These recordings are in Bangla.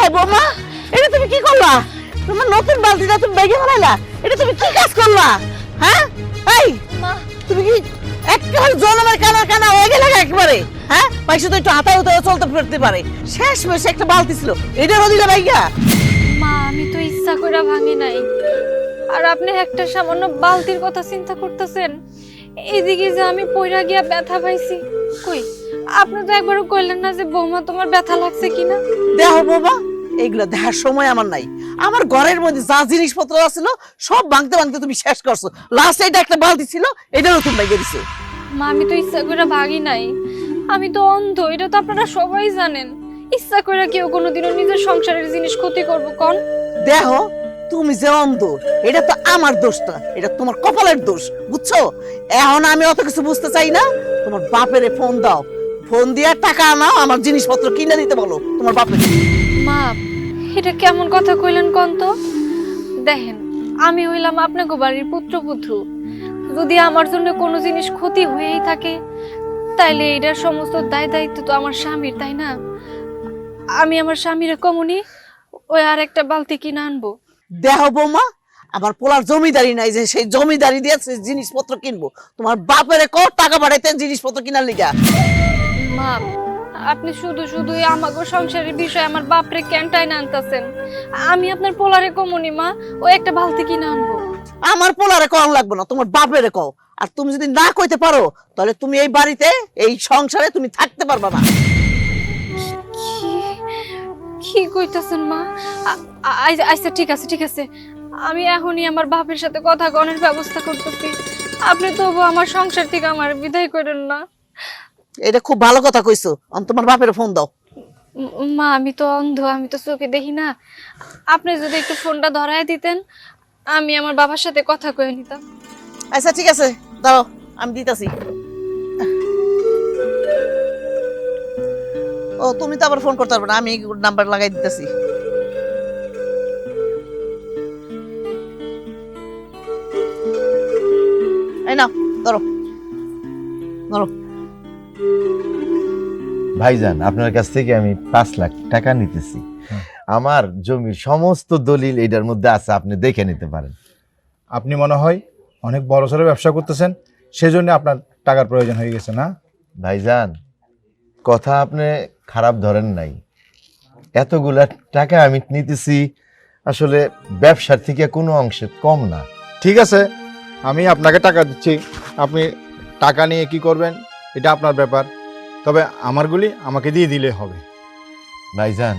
হাই বৌমা, এটা তুমি কি করলা? তোমার নতুন বালতিটা তুমি বেগে ফেলাইলা, এটা তুমি কি কাজ করলা? হ্যাঁ এই মা তুমি কি একেবারে জনমের কানা কানা হয়ে গেলে একেবারে? হ্যাঁ পয়সা তো একটু হাতায় উঠে চলতে ফিরতে পারে, শেষ মেশ একটা বালতি ছিল, এটারও দিলে ভাইয়া? মা আমি তো ইচ্ছা করে ভাঙি নাই। আর আপনি একটা সামান্য বালতির কথা চিন্তা করতেছেন, এদিকে যে আমি পয়রা গিয়া ব্যথা পাইছি। কই আপনি তো একবারও কইলেন না যে বৌমা তোমার ব্যথা লাগছে কিনা? দেখো বাবা, এইগুলো দেখার সময় আমার নাই। আমার ঘরের মধ্যে যা জিনিসপত্র ছিল সব ভাঙতে ভাঙতে তুমি শেষ করছো। লাস্ট এটা একটা বালতি ছিল, এটারও তুমি ভেঙে দিছো। মা আমি তো ইচ্ছা করে ভাঙি নাই, আমি তো অন্ধ, এটা তো আপনারা সবাই জানেন। ইচ্ছা করে কেউ কোনোদিনও নিজের সংসারের জিনিস ক্ষতি করবো কোন? দেখো তুমি যে অন্ধ, এটা তো আমার দোষ না, এটা তোমার কপালের দোষ, বুঝছো? এখন আমি অত কিছু বুঝতে চাই না। তোমার বাপেরে ফোন দাও, ফোন দিয়ে টাকা আনাও, আমার জিনিসপত্র কিনে দিতে বলো তোমার বাপের। মা এটা কেমন কথা কইলেন কোন তো? দেখেন আমি হইলাম আপনাকে বাড়ির পুত্রবধূ, যদি আমার জন্য কোনো জিনিস ক্ষতি হয়েই থাকে তাইলে এটার সমস্ত দায় দায়িত্ব তো আমার স্বামীর, তাই না? আমি আমার স্বামীর কমনি ওই আর একটা বালতি কিনে আনবো। দেখো বৌমা, আমার পোলার জমিদারি নাই যে সেই জমিদারি দিয়ে সেই জিনিসপত্র কিনবো। তোমার বাপেরে কত টাকা পাঠাইতেন জিনিসপত্র কিনার লিগা? মা আপনি শুধু শুধুই আমাগো সংসারের বিষয়ে আমার বাপরে ক্যান্টাইন আনতেছেন। আমি আপনার পোলারে কমনি মা, ও একটা বালতি কিনে আনবো। আমার পোলারে কম লাগবে না, তোমার বাপেরে কও। আর তুমি যদি না কইতে পারো তাহলে তুমি এই বাড়িতে এই সংসারে তুমি থাকতে পারবা না। কি কি কইতাছেন মা? আচ্ছা ঠিক আছে ঠিক আছে, আমি এখনই আমার বাপের সাথে কথা কনের ব্যবস্থা করতেছি। আপনি তবু আমার সংসার থেকে আমার বিদায় করেন না। এটা খুব ভালো কথা কইছো, তোমার বাপের ফোন দাও। মা আমি তো অন্ধ, আমি তো চোখে দেখি না। আপনি যদি একটু ফোনটা ধরায় দিতেন আমি আমার বাবার সাথে কথা কয়ে নিতাম। আচ্ছা ঠিক আছে, দাও আমি দিতাছি। ও তুমি তো আবার ফোন করতে পারবে না, আমি নাম্বার লাগাই দিতেছি। এই নাও ধরো ধরো। ভাইজান, আপনার কাছ থেকে আমি 5 লাখ টাকা নিতেছি। আমার জমির সমস্ত দলিল এটার মধ্যে আছে, আপনি দেখে নিতে পারেন। আপনি মনে হয় অনেক বড় সড়ো ব্যবসা করতেছেন, সেজন্য আপনার টাকার প্রয়োজন হয়ে গেছে না? ভাইজান, কথা আপনি খারাপ ধরেন নাই। এতগুলা টাকা আমি নিতেছি, আসলে ব্যবসার থেকে কোনো অংশে কম না। ঠিক আছে, আমি আপনাকে টাকা দিচ্ছি, আপনি টাকা নিয়ে কি করবেন এটা আপনার ব্যাপার, তবে আমারগুলি আমাকে দিয়ে দিলে হবে। ভাইজান,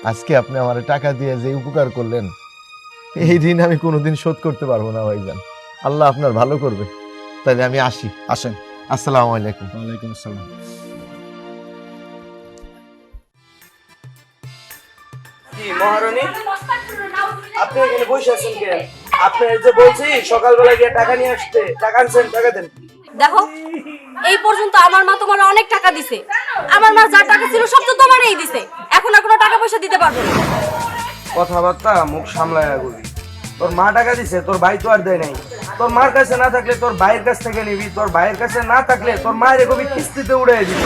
আজকে আপনি আমার টাকা দিয়ে যে উপকার করলেন, এই ঋণ আমি কোনোদিন শোধ করতে পারবো না ভাইজান। আল্লাহ আপনার ভালো করবে। তাহলে আমি আসি। আসেন। আসসালামু আলাইকুম। ওয়ালাইকুম আসসালাম। কি মহারানী, আপনি এখানে বসে আছেন কেন? আপনি যে বলছি সকালবেলা গিয়ে টাকা নিয়ে আসতে, টাকা আনছেন, টাকা দেন। দেখো এই পর্যন্ত আমার মা তোমার অনেক টাকা দিছে, আমার মা যা টাকা ছিল সব তো তোমারই দিছে, এখন আর কোনো টাকা পয়সা দিতে পারবো না। কথাবার্তা মুখ সামলায় বলবি। তোর মা টাকা দিছে, তোর ভাই তো আর দেয় নাই। তোর মার কাছে না থাকলে তোর ভাইয়ের কাছ থেকে নিবি, তোর ভাইয়ের কাছে না থাকলে তোর মায়ের কবি কিস্তিতে উড়াই দিবি।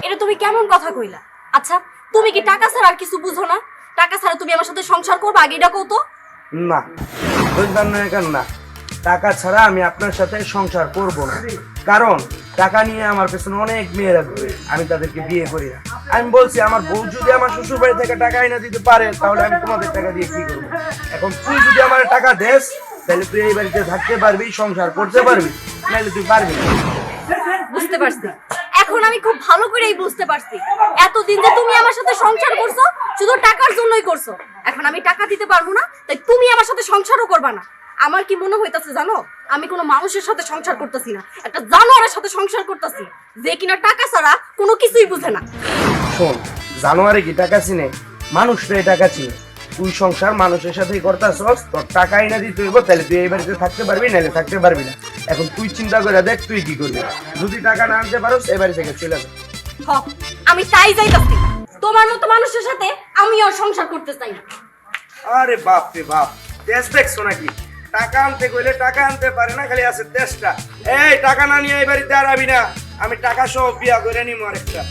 এটা তুমি কেমন কথা কইলা? আচ্ছা তুমি কি টাকা ছাড়া আর কিছু বুঝো না? টাকা ছাড়া তুমি আমার সাথে সংসার করবে, আগে এটা কও তো। না, বুঝলাম না এখন না। টাকা ছাড়া আমি আপনার সাথে সংসার করব না, কারণ টাকা নিয়ে আমার পেছনে অনেক মেয়ে রাখবে, আমি তাদেরকে বিয়ে করি না। আমি বলছি আমার বউ যদি আমার শ্বশুর বাড়ি থেকে টাকা এনে দিতে পারে তাহলে আমি তোমাদের টাকা দিয়ে কি করবো? এখন তুই যদি আমার টাকা দেস তাহলে তুই এই বাড়িতে থাকতে পারবি, সংসার করতে পারবি, নাহলে তুই পারবি না। বুঝতে পারছি, এখন আমি খুব ভালো করেই বুঝতে পারছি এতদিন যে তুমি আমার সাথে সংসার করছো শুধু টাকার জন্যই করছো। এখন আমি টাকা দিতে পারবো না, তাই তুমি আমার সাথে সংসারও করবা না। আমার কি মনে হইতাছে জানো, আমি কোনো মানুষের সাথে সংসার করতেছি না, একটা জানোয়ারের সাথে সংসার করতেছি, যে কিনা টাকা ছাড়া কোনো কিছুই বুঝে না। শোন, জানুয়ারি কি টাকা চিনে? মানুষটাই টাকা চিনে। তুই সংসার মানুষের সাথেই করতেছস, তোর টাকা এনে দিতে হইব, তাহলে তুই এই বাড়িতে থাকতে পারবি, নাহলে থাকতে পারবি না। এখন তুই চিন্তা করে দেখ তুই কি করবি। যদি টাকা না আনতে পারোস এই বাড়ি থেকে চলে যা। আমি তাই যাইতাছি, তোমার মতো মানুষের সাথে আমি আর সংসার করতে চাই না। আরে বাপ রে বাপ, তেজ দেখছো নাকি? টাকা আনতে কইলে টাকা আনতে পারে না, খালি আছে তেজটা। এই টাকা না নিয়ে এই বাড়িতে আর আবি না, আমি টাকা সহ বিয়া করে নিমু আরেকটা।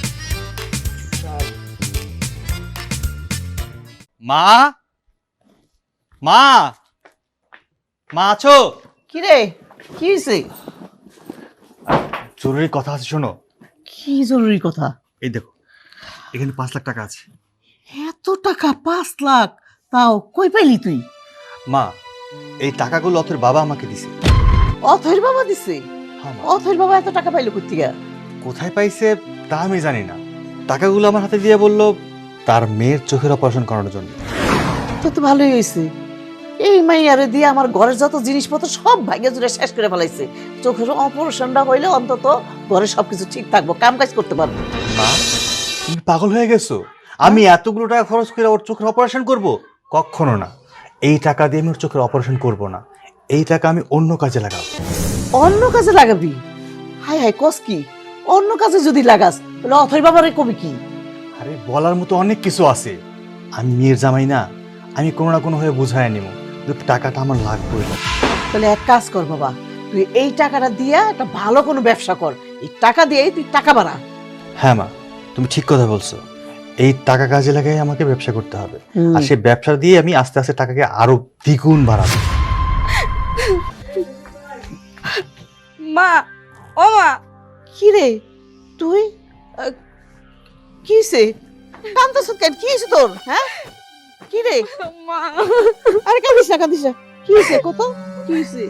মা মা মা আছো? কি রে, কি হয়েছে? জরুরি কথা আছে, শোনো। কি জরুরি কথা? এই দেখো, এখানে 5 লাখ টাকা আছে। এত টাকা? 5 লাখ? তাও কই পাইলি তুই? মা, এই টাকাগুলো অথর বাবা আমাকে দিছে। অথৈর বাবা দিছে? হ্যাঁ মা। অথৈর বাবা এত টাকা পাইলো কোত্থেকে? কোথায় পাইছে তা আমি জানি না। টাকাগুলো আমার হাতে দিয়ে বলল তার মেয়ের চোখের অপারেশন করানোর জন্য। তো ভালোই হয়েছে। এই মাইয়ারে দিয়ে আমার ঘরের যত জিনিসপত্র সব ভাগ্য জুড়ে শেষ করে ফেলাইছে। চোখের অপারেশনটা হইলে অন্তত ঘরে সবকিছু ঠিক থাকবো, কাম কাজ করতে পারবো। মা, তুমি পাগল হয়ে গেছো? আমি এতগুলো টাকা খরচ করে ওর চোখের অপারেশন করব? কখনো না। এই টাকা দিয়ে আমি ওর চোখের অপারেশন করব না। এই টাকা আমি অন্য কাজে লাগাবো। অন্য কাজে লাগাবি? হাই হাই, কস কি? অন্য কাজে যদি লাগাস তাহলে অথৈ বাবারে কবি কি? আরে বলার মতো অনেক কিছু আছে। আমি মেয়ের জামাই না, আমি কোনো না কোনো হয়ে বুঝাই নিব যে টাকাটা আমার লাগবে। তাহলে এক কাজ কর বাবা, তুই এই টাকাটা দিয়া একটা ভালো কোনো ব্যবসা কর। এই টাকা দিয়েই তুই টাকা বাড়া। হ্যাঁ মা, তুমি ঠিক কথা বলছো। এই টাকা কাজে লাগাই আমাকে ব্যবসা করতে হবে। আর সেই ব্যবসা দিয়ে আমি আস্তে আস্তে টাকাকে আরো দ্বিগুণ বাড়াবো। মা, ও মা, কি রে তুই? কি হয়েছে? কান্দাস কেন? কি হয়েছে তোর? হ্যাঁ, কি রে? মা, আরে কাঁদিস না, কাঁদিস না। কি হয়েছে কত? কি হয়েছে?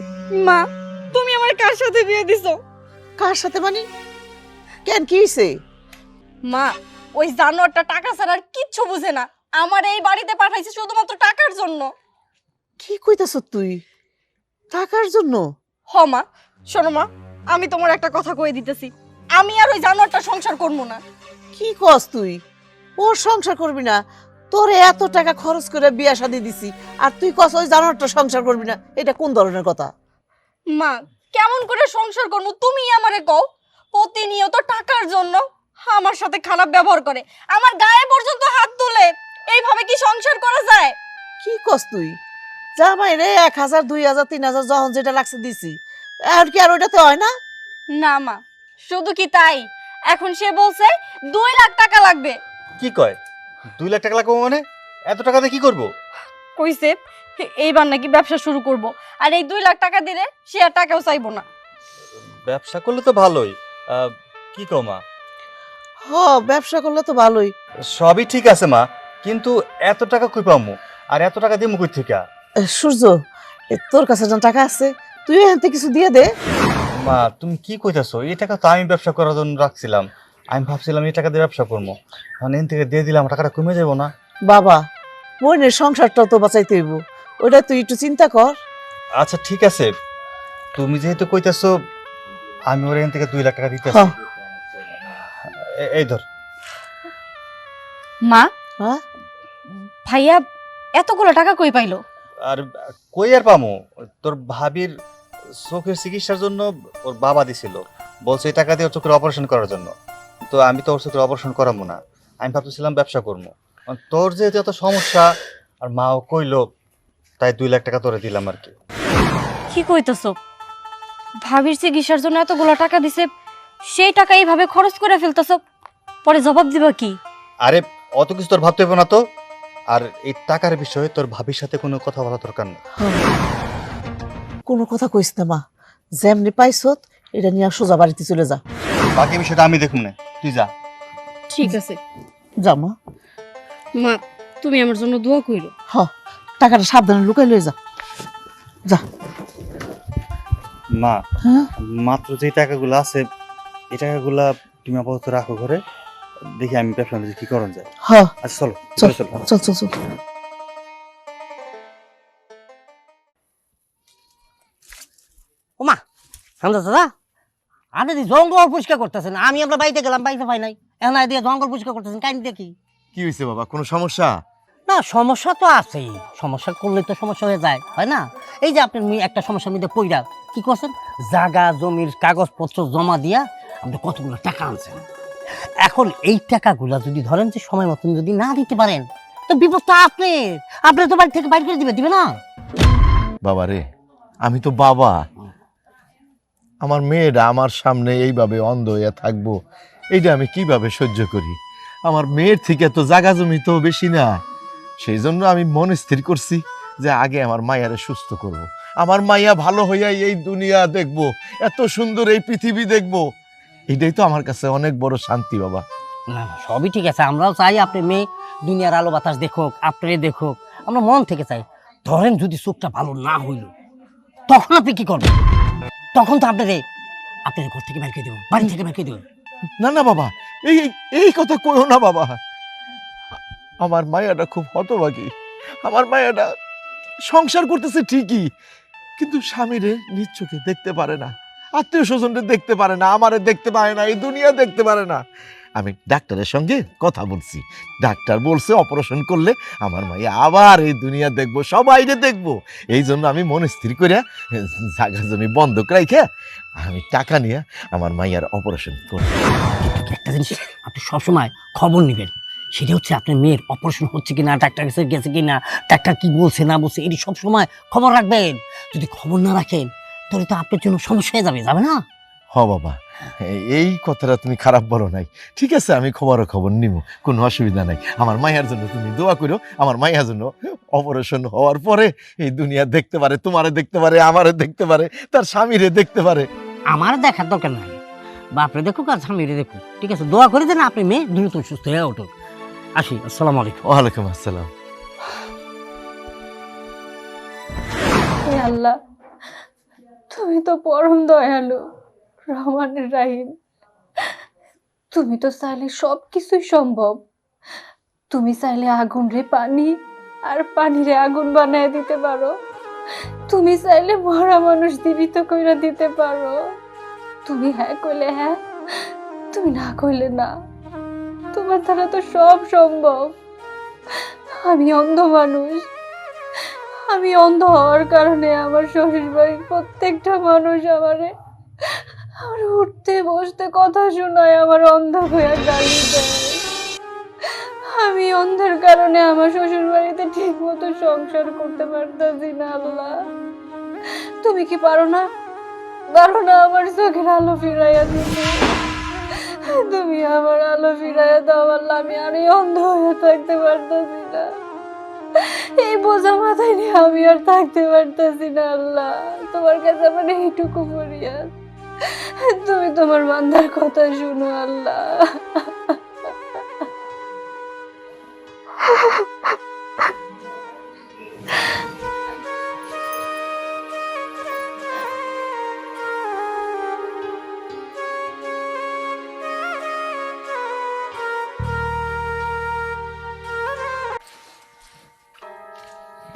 মা, তুমি আমার কার সাথে বিয়ে দিছো? কার সাথে মানে? কেন, কি হয়েছে? মা, ওই জানোয়ারটা টাকা ছাড়া আর কিচ্ছু বুঝে না। আমার এই বাড়িতে পাঠাইছে শুধুমাত্র টাকার জন্য। কি কইতাছ তুই? টাকার জন্য? হ মা, শোনো মা, আমি তোমার একটা কথা কয়ে দিতেছি। আমি আর ওই জানোয়ারটা সংসার করবো না। কি কস তুই? ওর সংসার করবি না? তোরে এত টাকা খরচ করে বিয়া শাদি দিছি, আর তুই কস ওই জানোয়ারটা সংসার করবি না? এটা কোন ধরনের কথা? মা, কেমন করে সংসার করবো তুমি আমারে কও? প্রতিনিয়ত টাকার জন্য আমার সাথে খারাপ ব্যবহার করে, আমার গায়ে পর্যন্ত হাত তুলে। এইভাবে কি সংসার করা যায়? কি কস তুই? জামাই রে 1,000, 2,000, 3,000 যখন যেটা লাগছে দিছি, আর কি আর ওইটাতে হয় না? না মা, শুধু কি তাই, এখন সে বলছে 2 লাখ টাকা লাগবে। কি কয়? 2 লাখ টাকা লাগবে মানে? এত টাকা দিয়ে কি করবো? কইছে এইবার নাকি ব্যবসা শুরু করব, আর এই 2 লাখ টাকা দিলে সে আর টাকাও চাইবো না। ব্যবসা করলে তো ভালোই। কি কও মা? হ, ব্যবসা করলে তো ভালোই। সবই ঠিক আছে মা, কিন্তু এত টাকা কই পামু? আর এত টাকা দিয়ে মুকুই থেকে? সূর্য, তোর কাছে যখন টাকা আছে তুই এখান থেকে কিছু দিয়ে দে। মা, তুমি কি কইতাছো? এই টাকা তো আমি ব্যবসা করার জন্য রাখছিলাম। আমি ভাবছিলাম এই টাকা দিয়ে ব্যবসা করবো। এখন এখান থেকে দিয়ে দিলাম, টাকাটা কমে যাবো না? বাবা, বোনের সংসারটাও তো বাঁচাইতে হইব, ওটা তুই একটু চিন্তা কর। আচ্ছা ঠিক আছে, তুমি যেহেতু কইতাছো, আমি ওর এখান থেকে 2 লাখ টাকা দিতে হ্যাঁ। এই ধর। মা, হ্যাঁ, ভাইয়া এতগুলো টাকা কই পাইলো? আর কই আর পামু? তোর ভাবির চোখের চিকিৎসার জন্য ওর বাবা দিছিল, বলছে এই টাকা দিয়ে ওর চোখের অপারেশন করার জন্য। তো আমি তো ওর চোখের অপারেশন করাবো না, আমি ভাবতেছিলাম ব্যবসা করবো। তোর যেহেতু এত সমস্যা আর মাও কইলো, তাই 2 লাখ টাকা তোরে দিলাম আর কি। কি কইতেছো? ভাবির চিকিৎসার জন্য এতগুলো টাকা দিছে, সেই টাকা এইভাবে খরচ করে ফেলতেছো, পরে জবাব দিবা কি? আরে অত কিছু তোর ভাবতে হবে না তো। আর এই টাকার বিষয়ে তোর ভাবির সাথে কোনো কথা বলা দরকার নেই। কোনো কথা কইস না মা, যেমনি পাইছত এটা নিয়ে সোজা বাড়িতে চলে যা। বাকি বিষয়টা আমি দেখুন না, তুই যা। ঠিক আছে যা মা। মা, তুমি আমার জন্য দোয়া কইরো। হ, টাকাটা সাবধানে লুকাই লয়ে যা। যা। মা, হ্যাঁ, মাত্র যে টাকাগুলো আছে এই টাকাগুলা তুমি আপাতত রাখো ঘরে, দেখি আমি ব্যবসা কি করণ যায়। হ, আচ্ছা চলো চল চলো চল চল চল। ওমা হামদা দাদা, আপনি যে জঙ্গল পরিষ্কার করতেছেন, আমি আপনার বাড়িতে গেলাম, বাড়িতে পাই নাই, এখন দিয়ে জঙ্গল পরিষ্কার করতেছেন, কাহিনী দেখি। কি হয়েছে বাবা, কোনো সমস্যা? না, সমস্যা তো আছেই, সমস্যা করলে তো সমস্যা হয়ে যায়, হয় না? এই যে আপনি একটা সমস্যার মধ্যে পইরা কি করছেন, জায়গা জমির কাগজপত্র জমা দিয়া আপনি কতগুলো টাকা আনছেন। এখন এই টাকাগুলা যদি ধরেন যে সময় মতন যদি না দিতে পারেন, তো বিপদ তো আপনি তো বাড়ি থেকে বাইর করে দিবে না? বাবা রে, আমি তো বাবা, আমার মেয়েরা আমার সামনে এইভাবে অন্ধ হইয়া থাকবো, এইটা আমি কিভাবে সহ্য করি? আমার মেয়ের থেকে তো জায়গা জমি তো বেশি না, সেই জন্য আমি মন স্থির করছি যে আগে আমার মায়ারে সুস্থ করব। আমার মাইয়া ভালো হইয়া এই দুনিয়া দেখব, এত সুন্দর এই পৃথিবী দেখব, এটাই তো আমার কাছে অনেক বড় শান্তি বাবা। না না, সবই ঠিক আছে, আমরাও চাই আপনি মেয়ে দুনিয়ার আলো বাতাস দেখুক, আপনি দেখুক, আমরা মন থেকে চাই। ধরেন যদি চোখটা ভালো না হইল, তখন আপনি কি করবেন? তখন তো আপনার ঘর থেকে বের করে দেবো, বাড়ি থেকে বের করে দেবো। না না বাবা, এই এই কথা কইও না বাবা। আমার মায়াটা খুব হতভাগী। আমার মায়াটা সংসার করতেছে ঠিকই, কিন্তু স্বামীরে নিজ চোখে দেখতে পারে না, আত্মীয় স্বজনদের দেখতে পারে না, আমারে দেখতে পারে না, এই দুনিয়া দেখতে পারে না। আমি ডাক্তারের সঙ্গে কথা বলছি, ডাক্তার বলছে অপারেশন করলে আমার মাইয়া আবার এই দুনিয়া দেখবো, সবাইরে দেখবো। এই জন্য আমি মন স্থির করে জায়গা জমি বন্ধক রাইখে আমি টাকা নিয়ে আমার মাইয়ার অপারেশন করব। কিন্তু একটা জিনিস আপনি সবসময় খবর নেবেন, সেটা হচ্ছে আপনার মেয়ের অপারেশন হচ্ছে কিনা, ডাক্তার কাছে গেছে কিনা, ডাক্তার কি বলছে না বলছে, এটি সবসময় খবর রাখবেন। যদি খবর না রাখেন তাহলে তো আপনার জন্য সমস্যা হয়ে যাবে না? হ বাবা, এই কথাটা তুমি খারাপ বলো নাই। ঠিক আছে, আমি খবর নিব, কোনো অসুবিধা নাই। আমার মায়ের জন্য তুমি দোয়া করো, আমার মায়ের জন্য অপারেশন হওয়ার পরে এই দুনিয়া দেখতে পারে, তোমারে দেখতে পারে, আমারে দেখতে পারে, তার স্বামীরে দেখতে পারে। আমার দেখার দরকার নাই, বাপরে দেখুক আর স্বামীরে দেখুক, ঠিক আছে? দোয়া করে দেন আপনি মেয়ে দ্রুত সুস্থ হয়ে উঠুক। আসি, আসসালামু আলাইকুম। ওয়ালাইকুম আসসালাম। হে আল্লাহ, তুমি তো পরম দয়ালু, রহমানের রাহিম। তুমি তো চাইলে সব কিছুই সম্ভব। তুমি চাইলে আগুন রে পানি আর পানি রে আগুন বানায় দিতে পারো। তুমি চাইলে মরা মানুষ জীবিত কইরা দিতে পারো। তুমি হ্যাঁ কইলে হ্যাঁ, তুমি না কইলে না। তোমার দ্বারা তো সব সম্ভব। আমি অন্ধ মানুষ, আমি অন্ধ হওয়ার কারণে আমার শ্বশুর বাড়ির প্রত্যেকটা মানুষ আমারে আর উঠতে বসতে কথা শোনায়, আমার অন্ধ হয়ে গালি দেয়। আমি অন্ধের কারণে আমার শ্বশুর বাড়িতে ঠিক মতো সংসার করতে পারতাছি না। আল্লাহ, তুমি কি পারো না আমার চোখের আলো ফিরাইয়া দিতে? তুমি আমার আলো ফিরাইয়া দাও আল্লাহ, আমি আর এই অন্ধ হয়ে থাকতে পারতাছি না। এই বোঝা মাথায় নিয়ে আমি আর থাকতে পারতাছি না। আল্লাহ, তোমার কাছে আমার এইটুকু ফরিয়াদ, তুমি তোমার বান্দার কথা শুনো আল্লাহ।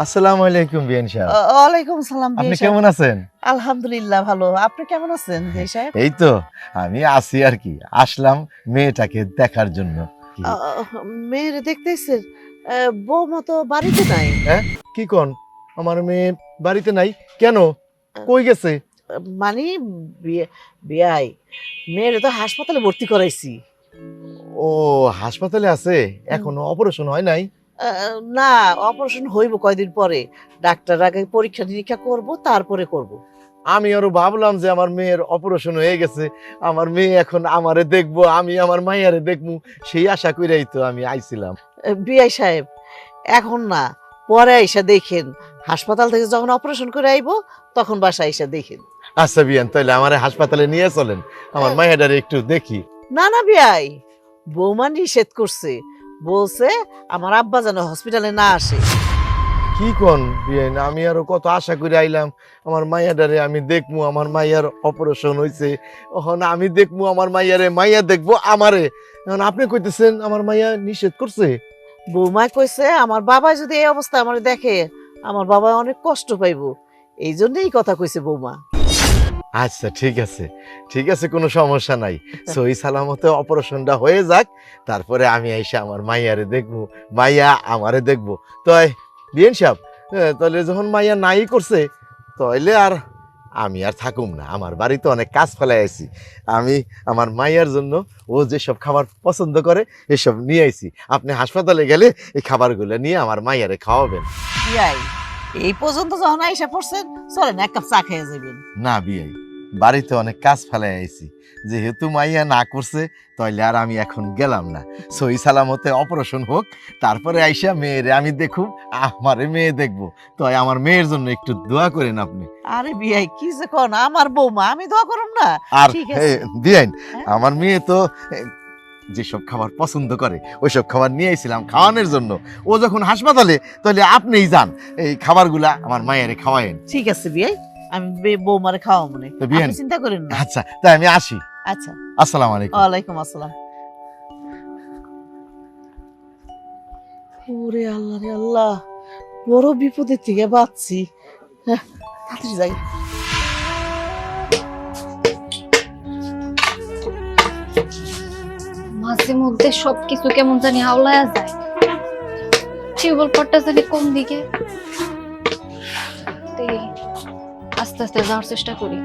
আসসালামু আলাইকুম বিয়ান সাহেব। ওয়ালাইকুম সালাম। আপনি বিয়ে সাহেব। কেমন আছেন? আলহামদুলিল্লাহ ভালো। আপনি কেমন আছেন বিয়ে সাহেব? এই তো আমি আছি আর কি, আসলাম মেয়েটাকে দেখার জন্য। কি? মেয়ের দেখতেছেন? বৌমা তো বাড়িতে নাই। কি কোন? আমার মেয়ে বাড়িতে নাই কেন? কই গেছে? মানে বিয়াই মেয়ের তো হাসপাতালে ভর্তি করাইছি। ও হাসপাতালে আছে, এখনো অপারেশন হয় নাই? না, অপারেশন হইব কয়দিন পরে। ডাক্তার আগে পরীক্ষা নিরীক্ষা করব, তারপরে করব। আমি আরো ভাবলাম যে আমার মেয়ের অপারেশন হয়ে গেছে, আমার মেয়ে এখন আমারে দেখবো, আমি আমার মাইয়ারে দেখবো, সেই আশা কইরাই তো আমি আইছিলাম। বিআই সাহেব, এখন না, পরে আইসা দেখেন। হাসপাতাল থেকে যখন অপারেশন করে আইব তখন বাসায় আইসা দেখেন। আচ্ছা বিয়ান, তাহলে আমার হাসপাতালে নিয়ে চলেন, আমার মাইয়াটারে একটু দেখি। না না বিআই, বৌমা নিষেধ করছে, বলছে আমার আব্বা যেন হসপিটালে না আসে। কি কোন বিয়ান? আমি আরো কত আশা করে আইলাম, আমার মাইয়াটারে আমি দেখবো, আমার মাইয়ার অপারেশন হয়েছে, এখন আমি দেখবো আমার মাইয়ারে, মাইয়া দেখবো আমারে। এখন আপনি কইতেছেন আমার মাইয়া নিষেধ করছে? বৌমা কইছে আমার বাবা যদি এই অবস্থা আমার দেখে, আমার বাবা অনেক কষ্ট পাইবো, এই জন্যই এই কথা কইছে বৌমা। আচ্ছা ঠিক আছে, ঠিক আছে, কোনো সমস্যা নাই। সহি সালামতে অপারেশনটা হয়ে যাক, তারপরে আমি এসে আমার মাইয়ারে দেখবো, মাইয়া আমারে দেখবো। তো বিয়ান সাহেব, তাহলে যখন মাইয়া নাই করছে, তাহলে আর আমি আর থাকুম না, আমার বাড়িতে অনেক কাজ ফেলাই আছি। আমি আমার মাইয়ার জন্য ও যেসব খাবার পছন্দ করে এসব নিয়ে আইছি। আপনি হাসপাতালে গেলে এই খাবারগুলো নিয়ে আমার মাইয়ারে খাওয়াবেন। বিআই, এই পর্যন্ত যখন আইসা পড়ছেন, চলেন এক কাপ চা খেয়ে যাবেন। না বিয়াই, বাড়িতে অনেক কাজ ফেলে আইছি, যেহেতু মাইয়া না করছে তাইলে আর আমি এখন গেলাম না। সহি সালামতে অপারেশন হোক, তারপরে আইসা মেয়েরে আমি দেখুম, আমারে মেয়ে দেখবো। তাই আমার মেয়ের জন্য একটু দোয়া করেন আপনি। আরে বিয়াই কি যে কোন, আমার বৌমা, আমি দোয়া করুম না? আর ঠিক আছে। বিয়াইন, আমার মেয়ে তো যেসব খাবার পছন্দ করে ওইসব খাবার নিয়ে আইছিলাম খাওয়ানোর জন্য। ও যখন হাসপাতালে, তাহলে আপনিই যান, এই খাবারগুলা আমার মায়েরে খাওয়ায়েন। ঠিক আছে বিয়াই, আমি বৌমারে খাওয়া মনে, তো বিয়ান, আপনি চিন্তা করেন না। আচ্ছা তাই আমি আসি। আচ্ছা, আসসালামু আলাইকুম। ওয়ালাইকুম আসসালাম। ওরে আল্লাহ রে আল্লাহ, বড় বিপদের থেকে বাঁচছি। হ্যাঁ, তাড়াতাড়ি যাই। মাঝে মধ্যে সবকিছু কেমন জানি হাওলায়া যায়। টিউবওয়েল পটটা জানি কোন দিকে, আস্তে আস্তে যাওয়ার চেষ্টা করি।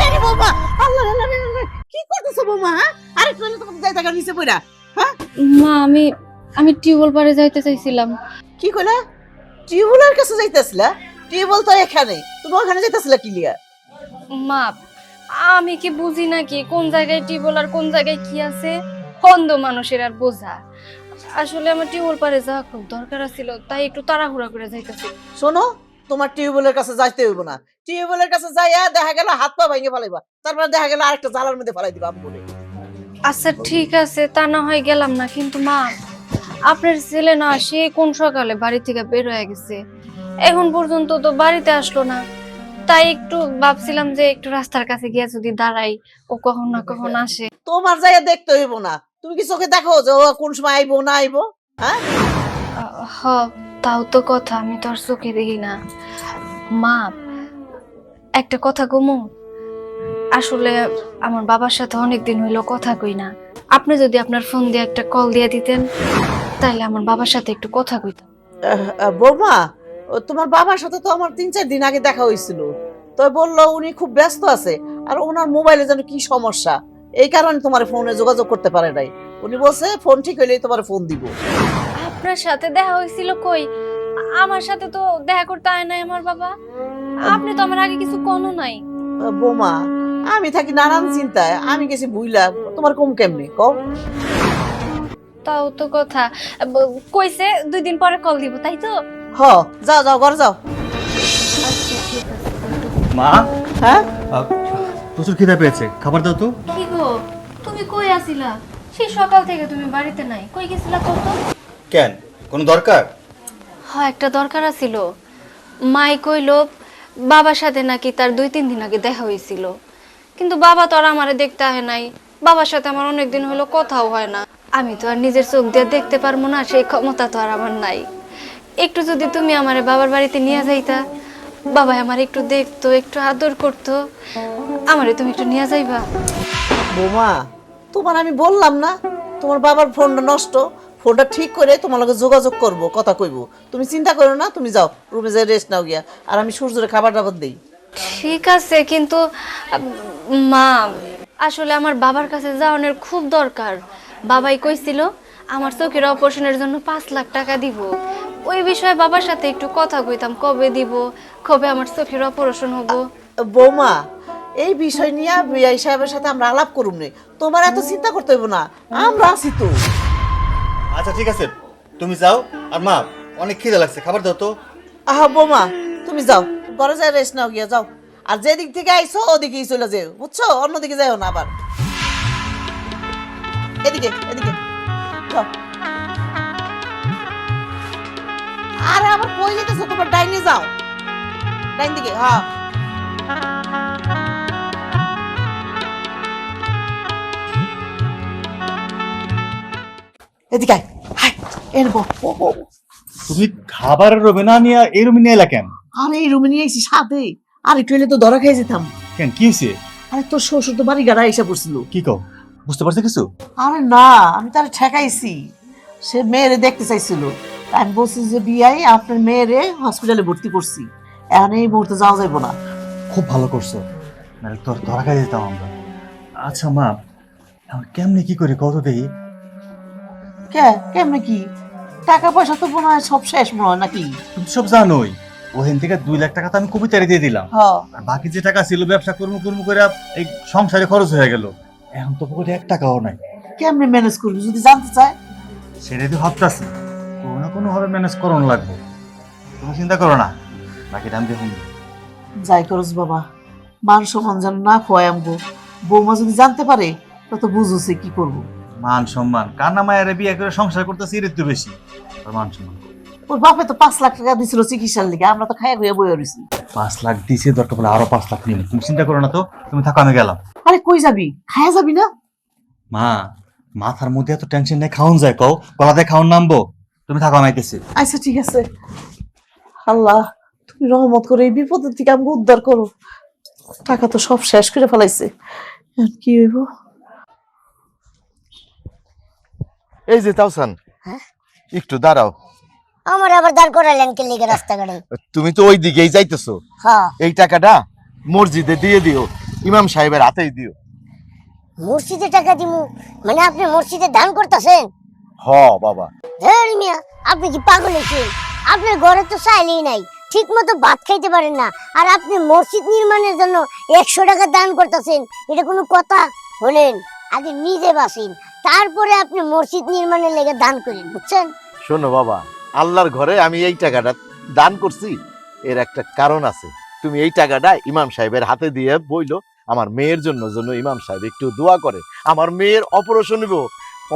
আরে বৌমা, আল্লাহ আল্লাহ আল্লাহ, কি করতেছো বৌমা? হ্যাঁ, আরে কইলে তো যাই টাকা নিচে পড়া। হ্যাঁ, মা, আমি টিউবওয়েল পারে যাইতে চাইছিলাম। কি কইলা? টিউবওয়েলের কাছে যাইতেছিলা? টিউবওয়েল তো এখানে, তুমি ওখানে যাইতেছিলা কি লিয়া? মা, আমি কি বুঝি নাকি কোন জায়গায় টিউবওয়েল আর কোন জায়গায় কি আছে? অন্ধ মানুষের আর বোঝা। আসলে আমার টিউবওয়েল পারে যাওয়া খুব দরকার ছিল, তাই একটু তাড়াহুড়া করে যাইতেছি। শোনো, তোমার টিউবওয়েলের কাছে যাইতে হইব না। টিউবওয়েলের কাছে যাইয়া দেখা গেল হাত পা ভেঙে ফেলাইবা, তারপর দেখা গেল আরেকটা জালার মধ্যে ফেলাই দিবা আমি বলে। আচ্ছা ঠিক আছে, তা না হয় গেলাম না, কিন্তু মা, আপনার ছেলে না সে কোন সকালে বাড়ি থেকে বের হয়ে গেছে, এখন পর্যন্ত তো বাড়িতে আসলো না। তাই একটু ভাবছিলাম যে একটু রাস্তার কাছে গিয়ে যদি দাঁড়াই, ও কখন না কখন আসে। তোমার যাইয়া দেখতে হইব না, তুমি কি চোখে দেখো যে ও কোন সময় আইবো না আইবো? হ্যাঁ, হ, তাও তো কথা, আমি তো আর চোখে দেখি না। মা, একটা কথা কমু, আসলে আমার বাবার সাথে অনেকদিন হইলো কথা কই না। আপনি যদি আপনার ফোন দিয়ে একটা কল দিয়ে দিতেন, তাহলে আমার বাবার সাথে একটু কথা কইতাম। বৌমা, তোমার বাবার সাথে তো আমার 3-4 দিন আগে দেখা হয়েছিল। তো বললো উনি খুব ব্যস্ত আছে, আর ওনার মোবাইলে যেন কি সমস্যা, এই কারণে তোমার ফোনে যোগাযোগ করতে পারে নাই। উনি বলছে ফোন ঠিক হইলেই তোমার ফোন দিব। আপনার সাথে দেখা হয়েছিল কই? আমার সাথে তো দেখা করতে আয় নাই আমার বাবা। আপনি তো আমার আগে কিছু কোনো নাই। বৌমা, আমি থাকি নানান চিন্তায়, আমি গেছি বুইলা, তোমার কম কেমনি কও? তাও তো কথা, কইছে 2 দিন পরে কল দিব, তাই তো? হ, যাও যাও ঘরে যাও। মা, হ্যাঁ, প্রচুর খিদা পেয়েছে, খাবার দাও তো। কি গো, তুমি কই আছিলা? সেই সকাল থেকে তুমি বাড়িতে নাই, কই গেছিলা কত? কেন, কোনো দরকার? হ্যাঁ, একটা দরকার ছিল। মাই কইলো বাবার সাথে নাকি তার 2-3 দিন আগে দেখা হয়েছিল, কিন্তু বাবা তো আর আমারে দেখতে আহে নাই। বাবার সাথে আমার অনেকদিন হলো কথাও হয় না। আমি তো আর নিজের চোখ দিয়ে দেখতে পারবো না, সেই ক্ষমতা তো আর আমার নাই। একটু যদি তুমি আমারে বাবার বাড়িতে নিয়ে যাইতা, বাবা আমার একটু দেখতো, একটু আদর করতো, আমারে তুমি একটু নিয়ে যাইবা। বৌমা, তোমার আমি বললাম না তোমার বাবার ফোনটা নষ্ট, ফোনটা ঠিক করে তোমার লগে যোগাযোগ করব, কথা কইব। তুমি চিন্তা করো না, তুমি যাও রুমে যাই রেস্ট নাও গিয়া, আর আমি সূর্যরে খাবার টাবার দেই। ঠিক আছে, কিন্তু মা, আসলে আমার বাবার কাছে যাওয়ানোর খুব দরকার। বাবাই কইছিল আমার চোখের অপারেশনের জন্য 5 লাখ টাকা দিব। ওই বিষয়ে বাবার সাথে একটু কথা কইতাম, কবে দিব, কবে আমার চোখের অপারেশন হবো। বৌমা, এই বিষয় নিয়ে বিআই সাহেবের সাথে আমরা আলাপ করুম নে, তোমার এত চিন্তা করতে হইব না, আমরা আছি তো। আচ্ছা ঠিক আছে, তুমি যাও। আর মা, অনেক খিদা লাগছে, খাবার দাও তো। আহা বৌমা, তুমি যাও ঘরে যাই রেস্ট নাও গিয়া, যাও। আর যেদিক থেকে আইছো ওদিকেই চলে যেও, বুঝছো? অন্যদিকে যাও না আবার। এদিকে এদিকে যাও। আরে আবার কই যেতেছো? তোমার ডাইনে যাও, ডাইন দিকে। হ্যাঁ, এদিকে আয়, হাই, এর বউ, তুমি খাবারের রুমে না নিয়ে এই রুমে নিয়ে এলা কেন? আরে এই রুমে নিয়ে আইছি সাথে, আর একটু এলে তো ধরা খেয়ে যেতাম। কেন, কি হয়েছে? আরে তোর শ্বশুর তো বাড়ি গাড়া এসে পড়ছিল। কি কও, বুঝতে পারছো কিছু? আরে না, আমি তার ঠেকাইছি, সে মেয়েরে দেখতে চাইছিল। আমি বলছি যে বিয়াই আপনার মেয়েরে হসপিটালে ভর্তি করছি, এখন এই মুহূর্তে যাওয়া যাইব না। খুব ভালো করছো, নাহলে তোর ধরা খাই যেতাম আমরা। আচ্ছা মা, এখন কেমনে কি করে কত দেখি? কেমনে কি? টাকা পয়সা তো মনে হয় সব শেষ মনে হয় নাকি? তুমি সব জানোই, ওখান থেকে 2 লাখ টাকা তো আমি কবিতারে দিয়ে দিলাম, হ্যাঁ আর বাকি যে টাকা ছিল ব্যবসা কর্ম করে এই সংসারে খরচ হয়ে গেল। এখন তো পকেটে 1 টাকাও নাই। কেমনে ম্যানেজ করবি যদি জানতে চায়? সেটাই তো ভাবতেছি, কোনো না কোনো ভাবে ম্যানেজ করানো লাগবে। তুমি চিন্তা করো না, বাকিটা আমি দেখুন। যাই করস বাবা, মান সম্মান যেন না খোয়াই আমগো। বৌমা যদি জানতে পারে তত বুঝুছে কি করব। মান সম্মান কান্না মায়ের বিয়ে করে সংসার করতেছি এর তো বেশি, আর মান সম্মান ওর বাপে তো 5 লাখ টাকা দিছিল চিকিৎসার লিগে, আমরা তো খাইয়া খুঁয়া বইয়া রইছি। 5 লাখ দিছে, দরকার পড়লে আরো 5 লাখ নিব। তুমি চিন্তা করো না তো, তুমি থাকো আমি গেলাম। আরে কই যাবি? খাইয়া যাবি না? মা, মাথার মধ্যে এত টেনশন নেই, খাওন যায় কও, গলাতে খাওন নামবো। তুমি থাকো আমি আইতেছি। আচ্ছা ঠিক আছে। আল্লাহ তুমি রহমত করে এই বিপদের থেকে আমাকে উদ্ধার করো। টাকা তো সব শেষ করে ফেলাইছে, এখন কি হইব? এই যে তাওসান, একটু দাঁড়াও। আমার আবার দাঁড় করালেন কে লিগে রাস্তাঘাটে? তুমি তো ওই দিকেই যাইতেছো, হ্যাঁ, এই টাকাটা মসজিদে দিয়ে দিও, ইমাম সাহেবের হাতেই দিও। মসজিদে টাকা দিমু? মানে আপনি মসজিদে দান করতেছেন? হ বাবা। ধের মিয়া, আপনি কি পাগল হয়েছেন? আপনার ঘরে তো চাইলেই নাই, ঠিক মতো ভাত খাইতে পারেন না, আর আপনি মসজিদ নির্মাণের জন্য 100 টাকা দান করতেছেন? এটা কোনো কথা? হলেন, আগে নিজে বাসিন, তারপরে আপনি মসজিদ নির্মাণের লেগে দান করেন, বুঝছেন? শোনো বাবা, আল্লাহর ঘরে আমি এই টাকাটা দান করছি, এর একটা কারণ আছে। তুমি এই টাকাটা ইমাম সাহেবের হাতে দিয়ে বইলো আমার মেয়ের জন্য ইমাম সাহেব একটু দোয়া করে। আমার মেয়ের অপারেশন হইব,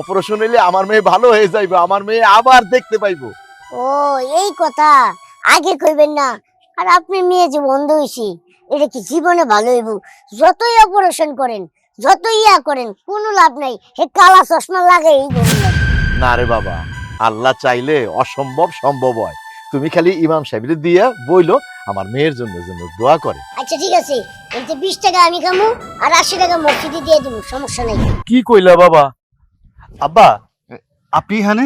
অপারেশন হইলে আমার মেয়ে ভালো হয়ে যাইবে, আমার মেয়ে আবার দেখতে পাইবো। ও এই কথা আগে কইবেন না। আর আপনি মেয়ে যে বন্ধ হইছি, এটা কি জীবনে ভালো হইব? যতই অপারেশন করেন, যতই ইয়া করেন, কোনো লাভ নাই। হে কালা চশমা লাগাই বললেন। না রে বাবা, আল্লাহ চাইলে অসম্ভব সম্ভব হয়। তুমি খালি ইমাম সাহেবের দিয়ে বইলো আমার মেয়ের জন্য দোয়া করে। আচ্ছা ঠিক আছে, এতে 20 টাকা আমি খামু, আর 80 টাকা মসজিদে দিয়ে দিব, সমস্যা নাই। কি কইলা বাবা? আব্বা, আপনি এখানে?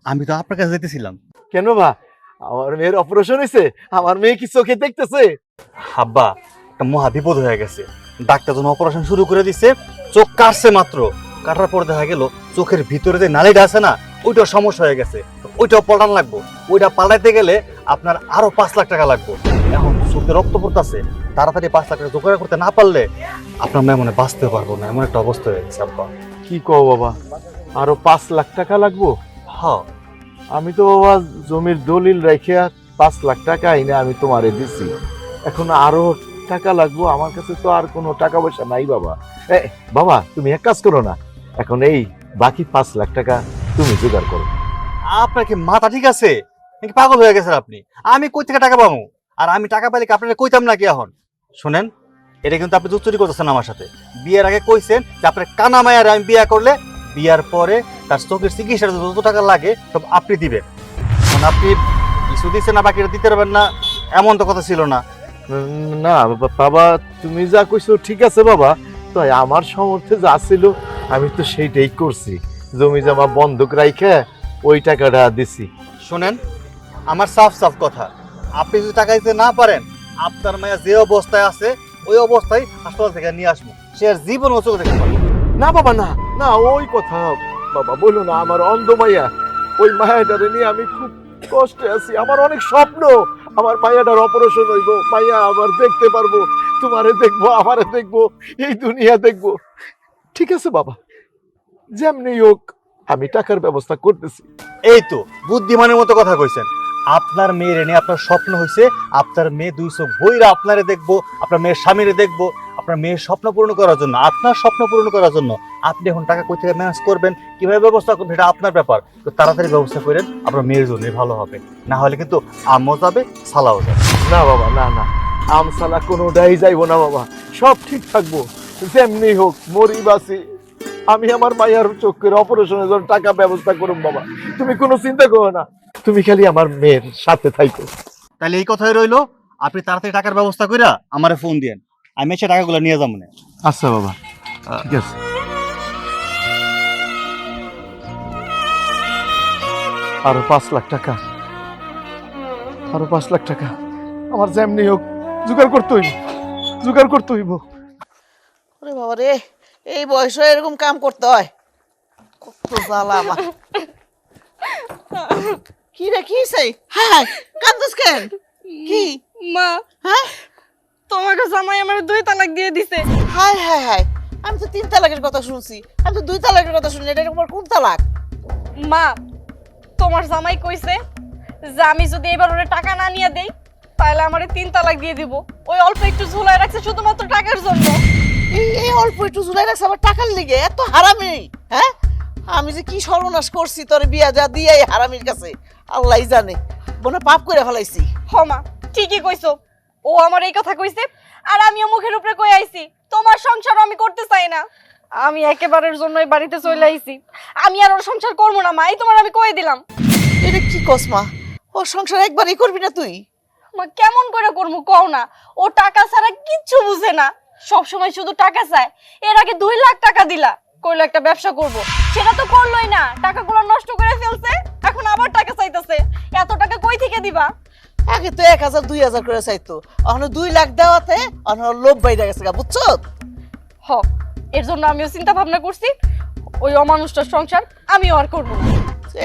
আমি তো আপনার কাছে যেতেছিলাম। কেন বা? আমার মেয়ের অপারেশন হয়েছে, আমার মেয়ে কি চোখে দেখতেছে? আব্বা, একটা মহা বিপদ হয়ে গেছে। ডাক্তার যখন অপারেশন শুরু করে দিছে, চোখ কাটছে মাত্র, কাটার পর দেখা গেল চোখের ভিতরে যে নালীটা আছে না, ওইটাও সমস্যা হয়ে গেছে। ওইটাও পাল্টান লাগবো। ওইটা পাল্টাইতে গেলে আপনার আরো 5 লাখ টাকা লাগবে। এখন চোখে রক্ত পড়তেছে, তাড়াতাড়ি 5 লাখ টাকা জোগাড় করতে না পারলে আপনার মেয়ে মনে বাঁচতে পারবো না, এমন একটা অবস্থা হয়ে গেছে আব্বা। কি কও বাবা, আরো 5 লাখ টাকা লাগবো? হ্যাঁ, আমি তো বাবা জমির দলিল রেখে 5 লাখ টাকা এনে আমি তোমারে দিছি, এখন আরো টাকা লাগবো। আমার কাছে তো আর কোনো টাকা পয়সা নাই বাবা। বাবা তুমি এক কাজ করো না, এখন এই বাকি 5 লাখ টাকা তুমি জোগাড় করো। আপনার কি মাথা ঠিক আছে নাকি পাগল হয়ে গেছেন আপনি? আমি কই থেকে টাকা পাবো? আর আমি টাকা পাইলে কি আপনারা কইতাম নাকি? এখন শুনেন, এটা কিন্তু আপনি দুচুরি করতেছেন আমার সাথে। বিয়ের আগে কইছেন যে আপনার কানা মায়ের আমি বিয়ে করলে বিয়ার পরে তার চোখের চিকিৎসার যত টাকা লাগে সব আপনি দিবেন। এখন আপনি কিছু দিচ্ছেন না, বাকিটা দিতে পারবেন না, এমন তো কথা ছিল না। না বাবা, তুমি যা কইছো ঠিক আছে বাবা, তো আমার সামর্থ্যে যা ছিল আমি তো সেইটাই করছি। জমি জমা বন্ধক রাইখে ওই টাকাটা দিছি। শুনেন, আমার সাফ সাফ কথা, আপনি যদি টাকা দিতে না পারেন, আপনার মায়া যে অবস্থায় আছে ওই অবস্থায় হাসপাতাল থেকে নিয়ে আসবো, সে আর জীবন চোখে দেখতে পারবে না বাবা, না না, ওই কথা বাবা বলো না। আমার অন্ধ মাইয়া, ওই মায়াটারে নিয়ে আমি খুব কষ্টে আছি। আমার অনেক স্বপ্ন, আমার মায়াটার অপারেশন হইব, মাইয়া আবার দেখতে পারবো, তোমারে দেখবো, আমারে দেখবো, এই দুনিয়া দেখবো। ঠিক আছে বাবা, যেমনি হোক আমি টাকার ব্যবস্থা করতেছি। এই তো বুদ্ধিমানের মতো কথা কইছেন। আপনার মেয়ের এনে আপনার স্বপ্ন হয়েছে, আপনার মেয়ে 2 চোখ বইরা আপনারে দেখবো, আপনার মেয়ের স্বামীরে দেখবো, আপনার মেয়ের স্বপ্ন পূরণ করার জন্য, আপনার স্বপ্ন পূরণ করার জন্য আপনি এখন টাকা কই থেকে ম্যানেজ করবেন, কিভাবে ব্যবস্থা করবেন, এটা আপনার ব্যাপার। তো তাড়াতাড়ি ব্যবস্থা করেন, আপনার মেয়ের জন্যই ভালো হবে। না হলে কিন্তু আমও যাবে, সালাও যাবে। না বাবা, না না, আমসালা কোনোটাই যাইবো না বাবা, সব ঠিক থাকবো। যেমনি হোক মরি বাসি, আমি আমার মায়ের চোখের অপারেশনের জন্য টাকা ব্যবস্থা করুন বাবা, তুমি কোনো চিন্তা করো না। তুমি খালি আমার মেয়ের সাথে থাইকো। তাহলে এই কথাই রইলো, আপনি তাড়াতাড়ি টাকার ব্যবস্থা কইরা আমারে ফোন দিয়েন, আমি এসে টাকাগুলো নিয়ে যাবো না। আচ্ছা বাবা, ঠিক আছে। আরো 5 লাখ টাকা, আরো 5 লাখ টাকা আমার যেমনি হোক জোগাড় করতে হইব, জোগাড় করতে হইব। ওরে বাবা রে, এই বয়সে এরকম কাম করতে হয়, কত জ্বালা আমার। কি রে, কি হইছে? হ্যাঁ, কান্দুস কেন? কি মা হ্যাঁ তোমাকে জামাই আমার 2 তালাক দিয়ে দিছে। হায় হায় হায়, আমি তো 3 তালাকের কথা শুনছি, আমি তো 2 তালাকের কথা শুনি, এটা তোমার কোন তালাক? মা তোমার জামাই কইছে যে আমি যদি এবার ওরে টাকা না নিয়ে দেই তাহলে আমারে 3 তালাক দিয়ে দিব। ওই অল্প একটু ঝুলাই রাখছে শুধুমাত্র টাকার জন্য। এই অল্প একটু জুলাই রাখছে আবার টাকার লিগে, এত হারামি! হ্যাঁ, আমি যে কি সর্বনাশ করছি তোর বিয়া যা দিয়ে এই হারামির কাছে, আল্লাহই জানে। মনে পাপ করে ফেলাইছি। হ মা ঠিকই কইছো, ও আমার এই কথা কইছে আর আমিও মুখের উপরে কই আইছি তোমার সংসার আমি করতে চাই না। আমি একেবারের জন্য এই বাড়িতে চলে আইছি, আমি আর ওর সংসার করবো না মা, এই তোমার আমি কই দিলাম। এটা কি কস মা? ওর সংসার একবারই করবি না তুই? মা কেমন করে করবো কও না, ও টাকা ছাড়া কিচ্ছু বুঝে না, সব সময় শুধু টাকা চায়। এর আগে 2 লাখ টাকা দিলা, কইলো একটা ব্যবসা করব, সেটা তো করলোই না, টাকাগুলো নষ্ট করে ফেলছে, এখন আবার টাকা চাইতেছে। এত টাকা কই থেকে দিবা? আগে তো 1000 2000 করে চাইতো, এখন 2 লাখ দেওয়াতে এখন লোভ বাইরে গেছে গা, বুঝছো? হ, এর জন্য আমিও চিন্তা ভাবনা করছি ওই অমানুষটার সংসার আমিও আর করবো না।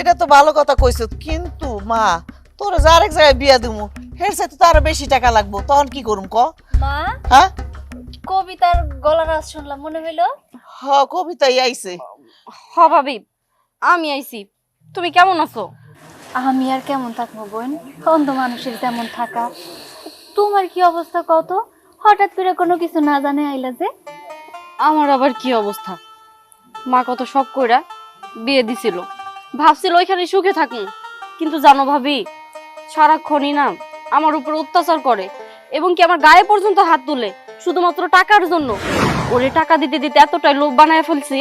এটা তো ভালো কথা কইছ, কিন্তু মা তোর যে আরেক জায়গায় বিয়া দিমু, হের চাইতে তো আরো বেশি টাকা লাগবো, তখন কি করুম ক? মা, হ্যাঁ কবিতার গলার আওয়াজ শুনলাম, মনে হইলো। হ, কবিতাই আইছে। হ ভাবি, আমি আইছি, তুমি কেমন আছো? আমি আর কেমন থাকবো বোন, অন্ধ মানুষের যেমন থাকা। তোমার কি অবস্থা কত? হঠাৎ করে কোনো কিছু না জানে আইলা যে? আমার আবার কি অবস্থা, মা কত শখ কইরা বিয়ে দিছিল, ভাবছিল ওইখানে সুখে থাকুন, কিন্তু জানো ভাবি সারাক্ষণই না আমার উপর অত্যাচার করে এবং কি আমার গায়ে পর্যন্ত হাত তুলে শুধুমাত্র টাকার জন্য। ওরে টাকা দিতে দিতে এতটাই লোভ বানায় ফেলছি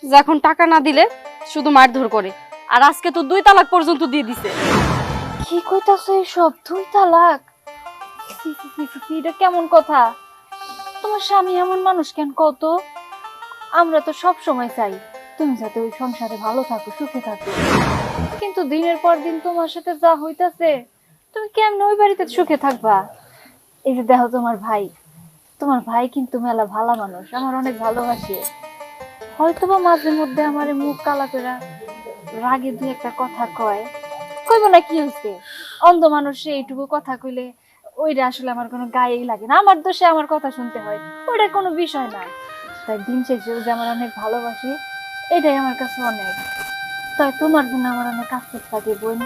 যে এখন টাকা না দিলে শুধু মারধর করে, আর আজকে তো 2 তালাক পর্যন্ত দিয়ে দিছে। কি কইতাছো এসব? 2 তালাক? ছি, ছি, ছি, ছি, ছি, এটা কেমন কথা? তোমার স্বামী এমন মানুষ কেন কত? আমরা তো সব সময় চাই তুমি যাতে ওই সংসারে ভালো থাকো, সুখে থাকো, কিন্তু দিনের পর দিন তোমার সাথে যা হইতাছে, তুমি কেমন ওই বাড়িতে সুখে থাকবা? এই যে দেখো তোমার ভাই কিন্তু মেলা ভালো মানুষ, আমার অনেক ভালোবাসে। হয়তোবা মাঝে মধ্যে আমার মুখ কালা করে রাগে 2-1 কথা কয়, কইব না কি হইছে, অন্ধ মানুষে এইটুকু কথা কইলে ওইটা আসলে আমার কোনো গায়েই লাগে না, আমার দোষে আমার কথা শুনতে হয়, ওইটা কোনো বিষয় না। তাই দিন শেষে যে আমার অনেক ভালোবাসি, এটাই আমার কাছে অনেক। তাই তোমার জন্য আমার অনেক আফসোস লাগে বোন।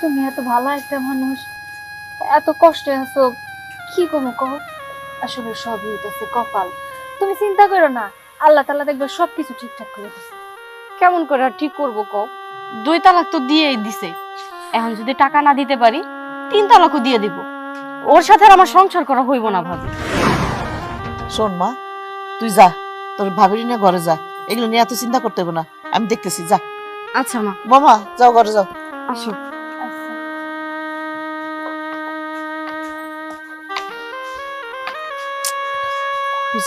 তুমি এত ভালো একটা মানুষ, এত কষ্টে আছো, কি করবো কও? আসলে সবই হইতেছে কপাল, তুমি চিন্তা করো না, আল্লাহ তাআলা দেখবে সবকিছু ঠিকঠাক করে দিছে। কেমন করে আর ঠিক করবো কও? 2 তালাক তো দিয়েই দিছে, এখন যদি টাকা না দিতে পারি 3 তালাকও দিয়ে দিব। ওর সাথে আর আমার সংসার করা হইব না ভাবি। শোন মা, তুই যা, তোর ভাবির নিয়ে ঘরে যা, এগুলো নিয়ে এত চিন্তা করতে হবে না, আমি দেখতেছি, যা। আচ্ছা মা, মামা যাও, ঘরে যাও। আসো।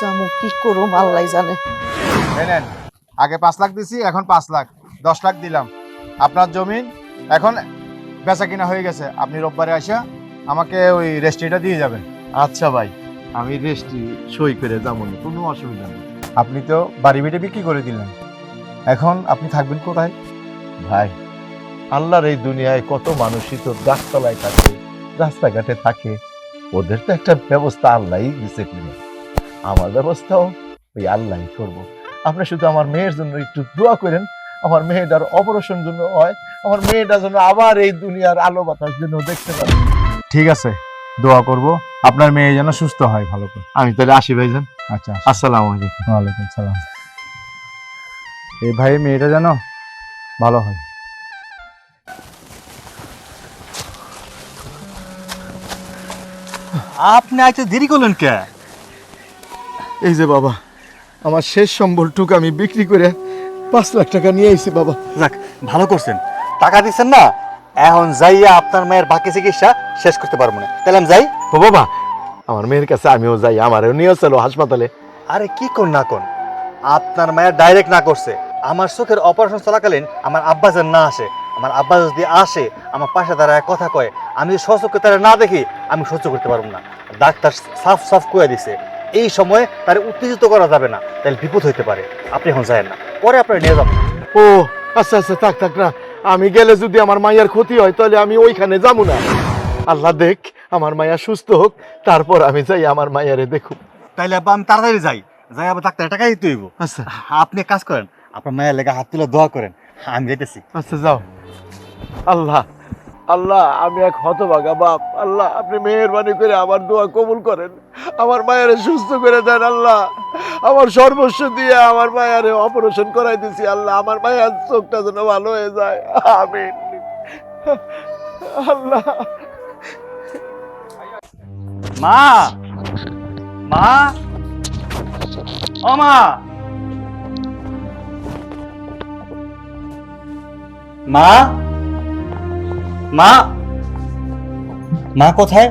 যাবো কি করুম আল্লাহ জানে। নেন, আগে 5 লাখ দিছি, এখন 5 লাখ, 10 লাখ দিলাম। আপনার জমিন এখন বেচা কিনা হয়ে গেছে, আপনি রোববারে আসা আমাকে ওই রেজিস্ট্রিটা দিয়ে যাবেন। আচ্ছা ভাই, আমি রেস্টি সই করে যাবো, কোনো অসুবিধা নেই। আপনি তো বাড়ি বেটে বিক্রি করে দিলেন, এখন আপনি থাকবেন কোথায়? ভাই, আল্লাহর এই দুনিয়ায় কত মানুষই তো গাছতলায় থাকে, রাস্তাঘাটে থাকে, ওদের তো একটা ব্যবস্থা আল্লাহই দিছে করে, আমার ব্যবস্থাও ওই আল্লাহই করবো। আপনি শুধু আমার মেয়ের জন্য একটু দোয়া করেন, আমার মেয়েটার অপারেশন জন্য হয়, আমার মেয়েটার জন্য আবার এই দুনিয়ার আলো বাতাস জন্য দেখতে পারে। ঠিক আছে, দোয়া করব আপনার মেয়ে যেন সুস্থ হয় ভালো করে। আমি তাহলে আসি ভাইজান। আচ্ছা, আসসালামু আলাইকুম। ওয়ালাইকুম সালাম। এই ভাই মেয়েটা যেন ভালো হয়। আপনি আইতে দেরি করলেন কে? এই যে বাবা, আমার শেষ সম্বলটুকু আমি বিক্রি করে 5 লাখ টাকা নিয়ে আইছি বাবা। যাক, ভালো করছেন, টাকা দিচ্ছেন না, এখন যাইয়া আপনার মায়ের বাকি চিকিৎসা শেষ করতে পারবো না। তাহলে আমি যাই। ও বাবা, আমার মেয়ের কাছে আমিও যাই, আমারও নিয়ে চলো হাসপাতালে। আরে কি কোন না কোন, আপনার মায়ের ডাইরেক্ট না করছে। আমার চোখের অপারেশন চলাকালীন আমার আব্বা যেন না আসে, আমার আব্বা যদি আসে আমার পাশে দাঁড়ায় কথা কয়, আমি যদি সচক্ষে তারা না দেখি আমি সহ্য করতে পারবো না। ডাক্তার সাফ সাফ কয়ে দিছে এই সময়ে তার উত্তেজিত করা যাবে না, তাহলে বিপদ হইতে পারে। আপনি এখন যায়েন না, পরে আপনার নিয়ে যাবেন। ও আচ্ছা আচ্ছা, থাক থাক না, আমি গেলে যদি আমার মায়ের ক্ষতি হয় তাহলে আমি ওইখানে যাবো না। আল্লাহ দেখ আমার মায়া সুস্থ হোক, তারপর আমি যাই আমার মায়ারে দেখুক। তাইলে আব্বা আমি তাড়াতাড়ি যাই, যাই আবার ডাক্তার টাকা দিতে হইব। আচ্ছা আপনি এক কাজ করেন, আপনার মায়ের লেগে হাত তুলে দোয়া করেন, আমি যেতেছি। আচ্ছা যাও। আল্লাহ আল্লাহ, আমি এক হতভাগা বাপ, আল্লাহ আপনি মেহেরবানি করে আমার দোয়া কবুল করেন, আমার মায়ের সুস্থ করে দেন। আল্লাহ আমার সর্বস্ব দিয়ে আমার মায়ের অপারেশন করাই দিছি, আল্লাহ আমার মায়ের চোখটা যেন ভালো হয়ে যায়, আমিন। আল্লাহ মা, মা, ও মা, মা, মা, মা কোথায়?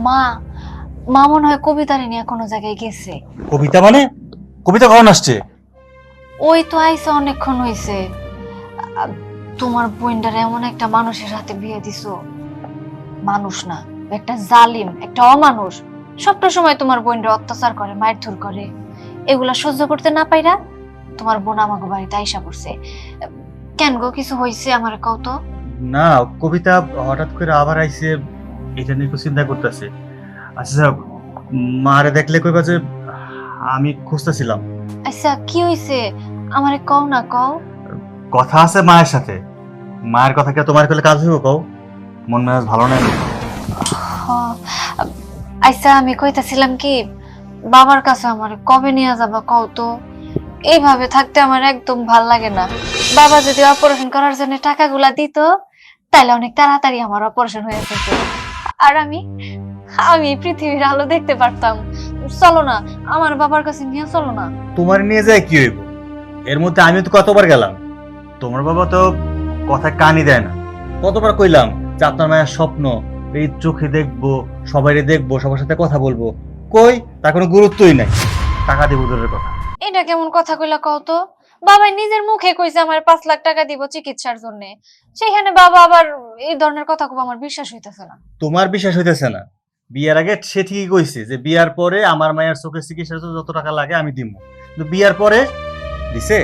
মা মা মনে হয় কবিতারে নিয়ে কোনো জায়গায় গেছে। কবিতা মানে? কবিতা কখন আসছে? ওই তো আইসা অনেকক্ষণ হইছে। তোমার বোনটার এমন একটা মানুষের হাতে বিয়ে দিছো, মানুষ না একটা জালিম, একটা অমানুষ, সবটা সময় তোমার বোনটা অত্যাচার করে, মারধর করে। এগুলা সহ্য করতে না পাইরা তোমার বোন আমাকে বাড়িতে আইসা পড়ছে। কেন গো, কিছু হয়েছে আমার কও তো? না, কবিতা হঠাৎ করে আবার আইছে, এটা নিয়ে একটু চিন্তা করতেছে। আচ্ছা, মারে দেখলে কইবা যে আমি খুঁজতেছিলাম। আচ্ছা কি হয়েছে আমারে কও না, কও। কথা আছে মায়ের সাথে, মায়ের কথা কি তোমার কইলে কাজ হইব? কও, মন মেজাজ ভালো নাই। আচ্ছা আমি কইতাছিলাম কি, বাবার কাছে আমারে কবে নিয়ে যাবা কও তো? এইভাবে থাকতে আমার একদম ভাল লাগে না। বাবা যদি অপারেশন করার জন্য টাকাগুলা দিত তাহলে অনেক তাড়াতাড়ি আমার অপারেশন হয়ে যেত, আর আমি পৃথিবীর আলো দেখতে পারতাম। চলো না, আমার বাবার কাছে নিয়ে চলো না। তোমার নিয়ে যায় কি হইব? এর মধ্যে আমি তো কতবার গেলাম, তোমার বাবা তো কথায় কানই দেয় না। কতবার কইলাম যে আপনার মায়ের স্বপ্ন এই চোখে দেখবো, সবাই দেখবো, সবার সাথে কথা বলবো, কই তার কোনো গুরুত্বই নাই। টাকা দিব দূরের কথা। এটা কেমন কথা কইলা কও তো? বাবা নিজের মুখে কইছে আমার 5 লাখ টাকা দিব চিকিৎসার জন্য, সেখানে বাবা আবার এই ধরনের কথা কব আমার বিশ্বাস হইতেছে না। তোমার বিশ্বাস হইতেছে না? বিয়ার আগে সে ঠিকই কইছে যে বিয়ার পরে আমার মায়ের চোখের চিকিৎসার জন্য যত টাকা লাগে আমি দিব, কিন্তু বিয়ার পরে দিছে?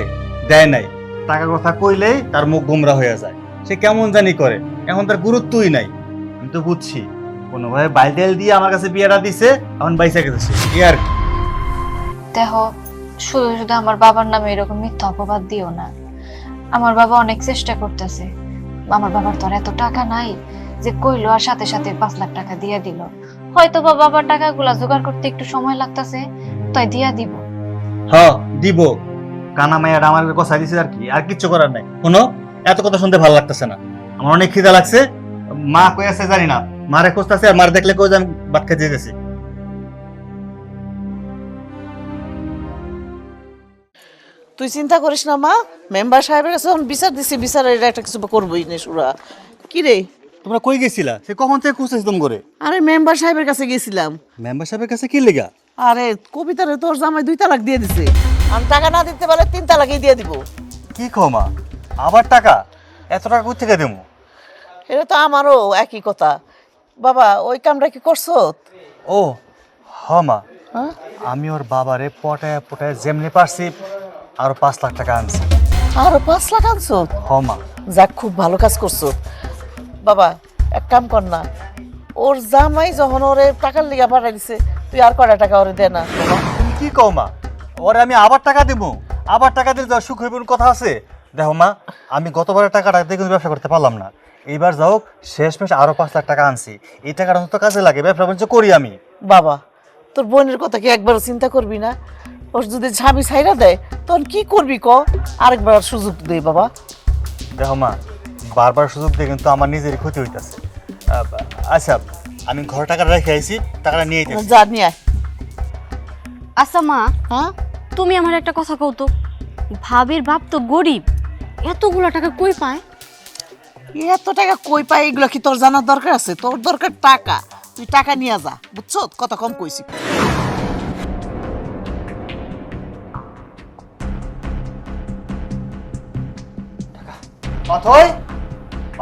দেয় নাই। টাকা কথা কইলেই তার মুখ গোমরা হয়ে যায়, সে কেমন জানি করে, এখন তার গুরুত্বই নাই। আমি তো বুঝছি কোনোভাবে বাইডেল দিয়ে আমার কাছে বিয়াটা দিছে, এখন বাইসা গেছে। ইয়ার দেখো, শুধু শুধু আমার বাবার নামে এরকম মিথ্যা অপবাদ দিও না। আমার বাবা অনেক চেষ্টা করতেছে, আমার বাবার তো আর এত টাকা নাই যে কইলো আর সাথে সাথে 5 লাখ টাকা দিয়া দিল। হয়তো বা বাবার টাকাগুলা জোগাড় করতে একটু সময় লাগতেছে, তাই দিয়া দিব। হ্যাঁ দিব, কানা মায়ের আমার কথা দিছে, আর কি, আর কিচ্ছু করার নাই। শোনো, এত কথা শুনতে ভালো লাগতেছে না, আমার অনেক খিদা লাগছে। মা কই আছে জানি না, মারে খুঁজতেছে, আর মার দেখলে কই যে আমি ভাত খেতে যেতেছি। তুই চিন্তা করিস না মা, মেম্বার সাহেবের কাছে যখন বিচার দিছি, বিচারের একটা কিছু করবোই না সুরা। কি রে, তোমরা কই গেছিলা? সে কখন থেকে খুঁজতেছি তুমি করে? আরে মেম্বার সাহেবের কাছে গেছিলাম। মেম্বার সাহেবের কাছে কি লেগা? আরে কবিতারে তোর জামাই 2 তালাক দিয়ে দিছে, আমি টাকা না দিতে পারলে 3 তালাকই দিয়ে দিব। কি কও মা, আবার টাকা? এত টাকা কোথা থেকে দেবো? এটা তো আমারও একই কথা বাবা। ওই কামটা কি করছো? ও হ মা, হ্যাঁ, আমি ওর বাবারে পটায় পটায় যেমনি পারছি আরো 5 লাখ টাকা আনছি। আরো 5 লাখ আনছো? হ মা। যাক, খুব ভালো কাজ করছো বাবা। এক কাম কর না, ওর জামাই যখন ওরে টাকার লিগা পাঠাই দিছে, তুই আর কয়টা টাকা ওরে দে না বাবা। তুমি কি কও মা, ওরে আমি আবার টাকা দেবো? আবার টাকা দিলে তো আর সুখ হইব কথা আছে? দেখো মা, আমি গতবারের টাকাটা দিয়ে কিন্তু ব্যবসা করতে পারলাম না, এইবার যাও শেষমেশ আরো 5 লাখ টাকা আনছি, এই টাকাটা তো কাজে লাগে, ব্যবসা বাণিজ্য করি আমি। বাবা, তোর বোনের কথা কি একবারও চিন্তা করবি না? ওর যদি স্বামী ছাইরা দেয় তখন কি করবি ক? আরেকবার সুযোগ দে বাবা। দেখো মা, বারবার সুযোগ দিয়ে কিন্তু আমার নিজেরই ক্ষতি হইতেছে। আচ্ছা, আমি ঘরে টাকাটা রেখে আইছি, টাকাটা নিয়ে আইতেছি। যা নিয়ে আয়। আচ্ছা মা, হ্যাঁ, তুমি আমার একটা কথা কও তো, ভাবির বাপ তো গরিব, এতগুলো টাকা কই পায়? এত টাকা কই পাই এগুলো কি তোর জানার দরকার আছে? তোর দরকার টাকা, তুই টাকা নিয়ে যা, বুঝছো? কথা কম কইছি। অথই,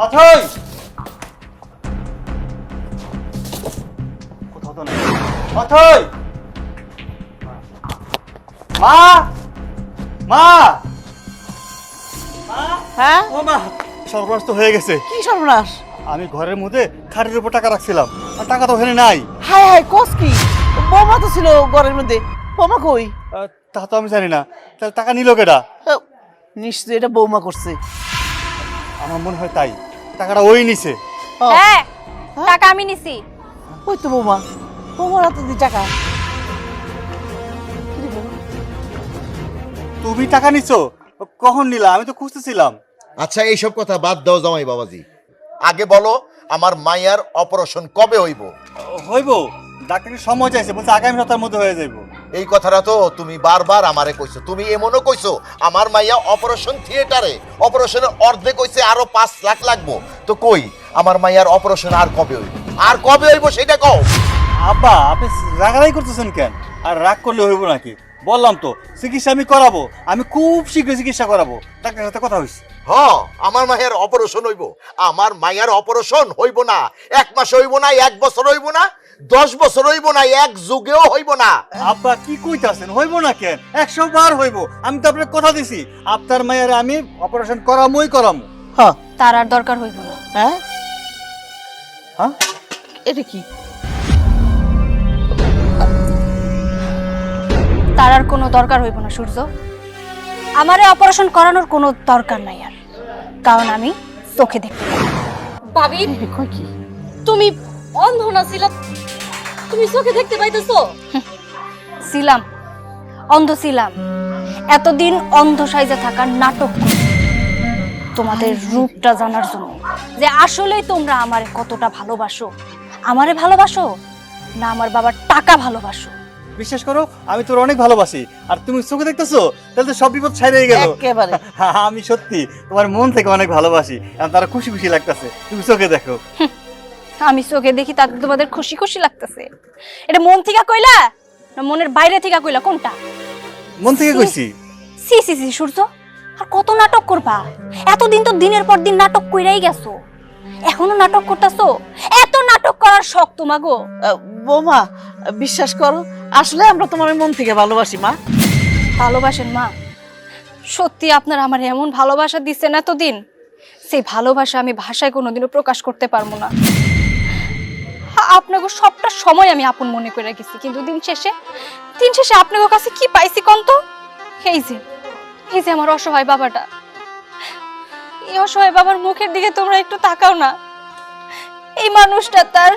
অথই, কোথাও তো নাই। অথই, মা, মা, মা। হ্যাঁ ও মা, সর্বনাশ তো হয়ে গেছে। কি সর্বনাশ? আমি ঘরের মধ্যে খাটের উপর টাকা রাখছিলাম, আর টাকা তো ওখানে নাই। হায় হায়, কস কি? বোমা তো ছিল ঘরের মধ্যে, বোমা কই? তা তো আমি জানি না। তাহলে টাকা নিল কেডা? নিশ্চয়ই এটা বৌমা করছে। আমার মনে হয় তাই, টাকাটা ওই নিছে। হ্যাঁ, টাকা আমি নিছি। ওই তো বৌমা, বৌমার হাতে দি টাকা। কি রে বৌমা? তুমি টাকা নিছো? কখন নিলা? আমি তো খুঁজতেছিলাম। আচ্ছা এইসব কথা বাদ দাও জামাই বাবাজি, আগে বলো আমার মাইয়ার অপারেশন কবে হইব? হইব, ডাক্তারের সময় চাইছে, বলছে আগামী সপ্তাহের মধ্যে হয়ে যাইব। এই কথাটা তো তুমি বারবার আমারে কইছো। তুমি এমনও কইছো আমার মাইয়া অপারেশন থিয়েটারে, অপারেশনের অর্ধেক কইছে আরো 5 লাখ লাগবো। তো কই আমার মাইয়ার অপারেশন আর কবে হইব? আর কবে হইব সেটা কও। আব্বা, আপনি রাগারাগি করতেছেন কেন? আর রাগ করলে হইব নাকি? বললাম তো চিকিৎসা আমি করাবো, আমি খুব শীঘ্র চিকিৎসা করাবো। ডাক্তারের সাথে কথা হয়েছে। আমার মায়ের অপারেশন হইব। আমার মায়ের অপারেশন হইব না 1 মাস হইব না, 1 বছর হইব না, 10 বছর হইব না, 1 যুগেও হইব না। আব্বা কি কইতাছেন? হইব না কেন? 100 বার হইব। আমি তো আপনার কথা দিছি, আপনার মায়ের আমি অপারেশন করামই করামু। হ্যাঁ। তার আর দরকার হইব না। হ্যাঁ হ্যাঁ, এটা কি? তার আর কোনো দরকার হইব না সূর্য। আমারে অপারেশন করানোর কোনো দরকার নাই আর, কারণ আমি চোখে দেখতে পাই। ভাবি, কই কি? তুমি অন্ধ না ছিলা? তুমি চোখে দেখতে পাইতেছো? ছিলাম, অন্ধ ছিলাম। এতদিন অন্ধ সাইজে থাকার নাটক করছি তোমাদের রূপটা জানার জন্য, যে আসলেই তোমরা আমারে কতটা ভালোবাসো। আমারে ভালোবাসো না আমার বাবার টাকা ভালোবাসো? বিশ্বাস করো আমি তোর অনেক ভালোবাসি, আর তুমি চোখে দেখতেছো, তাহলে তো সব বিপদ ছাইড়ে গেল। একেবারে। আমি সত্যি তোমার মন থেকে অনেক ভালোবাসি, আর তারা খুশি খুশি লাগতেছে। তুমি চোখে দেখো। আমি চোখে দেখি তাতে তোমাদের খুশি খুশি লাগতেছে? এটা মন থেকে কইলা না মনের বাইরে থেকে কইলা, কোনটা? মন থেকে কইছি। সি সি সি সূর্য, আর কত নাটক করবা? এতদিন তো দিনের পর দিন নাটক কইরাই গেছো, এখনো নাটক করতেছো? এত নাটক করার শখ তোমাগো? বৌমা বিশ্বাস করো, আসলে আমরা তোমার মন থেকে ভালোবাসি মা। ভালোবাসেন মা? সত্যি আপনারা আমার এমন ভালোবাসা দিচ্ছেন এতদিন, সেই ভালোবাসা আমি ভাষায় কোনোদিনও প্রকাশ করতে পারবো না। আপনাকে সবটা সময় আমি আপন মনে করে গেছি, কিন্তু দিন শেষে আপনাদের কাছে কি পাইছি কোন তো? এই যে আমার অসহায় বাবাটা, এই অসহায় বাবার মুখের দিকে তোমরা একটু তাকাও না। এই মানুষটা তার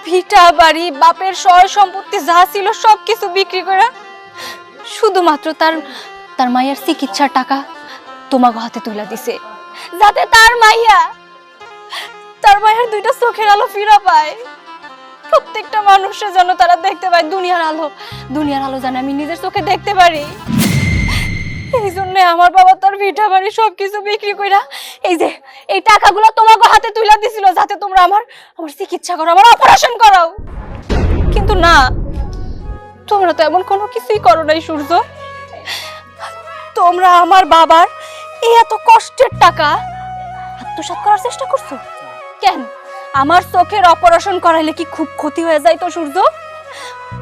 ভিটা বাড়ি, বাপের সয় সম্পত্তি যা ছিল সবকিছু বিক্রি করে শুধুমাত্র তার মায়ের চিকিৎসার টাকা তোমাকে হাতে তুলে দিছে, যাতে তার মায়ের 2টা চোখের আলো ফিরা পায়। প্রত্যেকটা মানুষের যেন তারা দেখতে পায় দুনিয়ার আলো যেন আমি নিজের চোখে দেখতে পারি। এই জন্য আমার বাবা তার ভিটা বাড়ি সবকিছু বিক্রি কইরা এই টাকাগুলো তোমাকে হাতে তুলে দিছিল, যাতে তোমরা আমার চিকিৎসা করো, আমার অপারেশন করাও। কিন্তু না, তোমরা তো এমন কোনো কিছুই করো নাই সূর্য। তোমরা আমার বাবার এই এত কষ্টের টাকা আত্মসাৎ করার চেষ্টা করছো কেন? আমার চোখের অপারেশন করাইলে কি খুব ক্ষতি হয়ে যায় তো সূর্য?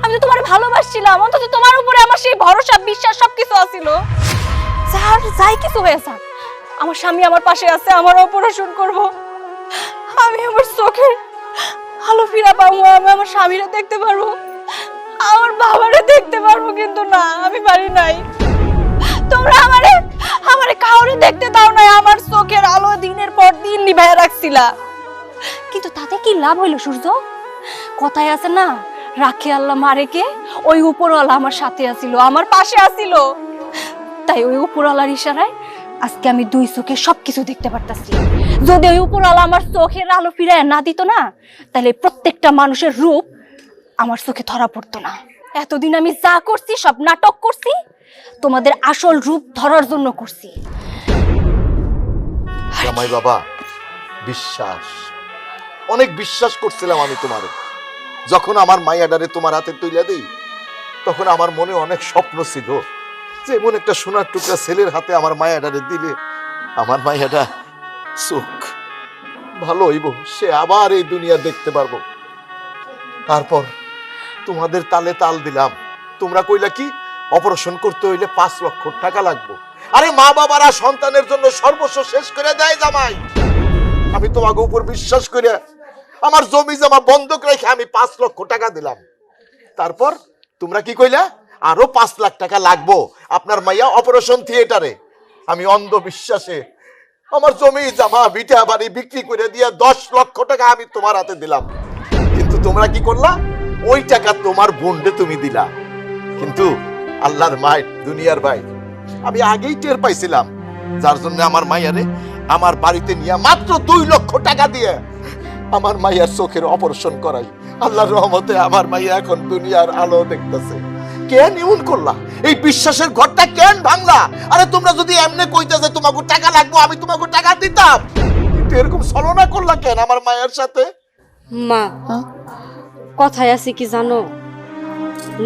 আমি তো তোমার ভালোবাসছিলাম, অন্তত তোমার উপরে আমার সেই ভরসা বিশ্বাস সবকিছু আছিল। যাই কিছু হয়েছে, আমার স্বামী আমার পাশে আছে, আমার অপারেশন করব, আমি আমার চোখের আলো ফিরা পাবো, আমি আমার স্বামীরা দেখতে পারবো, আমার বাবারে দেখতে পারবো। কিন্তু না, আমি পারি নাই। তোমরা আমারে কাউরে দেখতে দাও নাই, আমার চোখের আলো দিনের পর দিন নিভাইয়া রাখছিলা। কিন্তু তাতে কি লাভ হইল সূর্য? কথায় আছে না, রাখে আল্লাহ মারে কে? ওই উপরওয়ালা আমার সাথে আছিল, আমার পাশে আছিল। তাই ওই উপরওয়ালার ইশারায় আজকে আমি 2 চোখে সবকিছু দেখতে পারতাছি। যদি ওই উপরওয়ালা আমার চোখের আলো ফিরায় না দিত না, তাহলে প্রত্যেকটা মানুষের রূপ আমার চোখে ধরা পড়তো না। এতদিন আমি যা করছি সব নাটক করছি, তোমাদের আসল রূপ ধরার জন্য করছি। জামাই বাবা, অনেক বিশ্বাস করছিলাম আমি তোমারে। যখন আমার মাইয়াডারে তোমার হাতে তুলে দিই, তখন আমার মনে অনেক স্বপ্ন ছিল যে এমন একটা সোনার টুকরা ছেলের হাতে আমার মায়াডারে দিলে আমার মায়াডা সুখ ভালো হইব, সে আবার এই দুনিয়া দেখতে পারবো। তারপর তোমাদের তালে তাল দিলাম, তোমরা কইলা কি অপারেশন করতে হইলে 5 লক্ষ টাকা লাগবে। আরে মা বাবারা সন্তানের জন্য সর্বস্ব শেষ করে দেয় জামাই। আমি তোমাকে উপর বিশ্বাস করে আমার জমি জমা বন্ধক রেখে আমি 5 লক্ষ টাকা দিলাম। তারপর তোমরা কি কইলা আরো 5 লাখ টাকা লাগবো আপনার মাইয়া অপারেশন থিয়েটারে। আমি অন্ধ বিশ্বাসে আমার জমি জমা ভিটা বাড়ি বিক্রি করে দিয়ে 10 লক্ষ টাকা আমি তোমার হাতে দিলাম। কিন্তু তোমরা কি করলা? ওই টাকা তোমার বোনকে তুমি দিলা। কিন্তু আল্লাহর মাই দুনিয়ার ভাই, আমি আগেই টের পাইছিলাম, যার জন্য আমার মাইয়ারে আমার বাড়িতে নিয়ে মাত্র 2 লক্ষ টাকা দিয়ে আমার মাইয়ার চোখের অপারেশন করাই। আল্লাহর রহমতে আমার মাইয়া এখন দুনিয়ার আলো দেখতেছে। কেন এমন করলা? এই বিশ্বাসের ঘরটা কেন ভাঙলা? আরে তোমরা যদি এমনি কইতে যে তোমাকে টাকা লাগবে আমি তোমাকে টাকা দিতাম, কিন্তু এরকম ছলনা করলা কেন আমার মায়ের সাথে? মা, কথায় আছে কি জানো,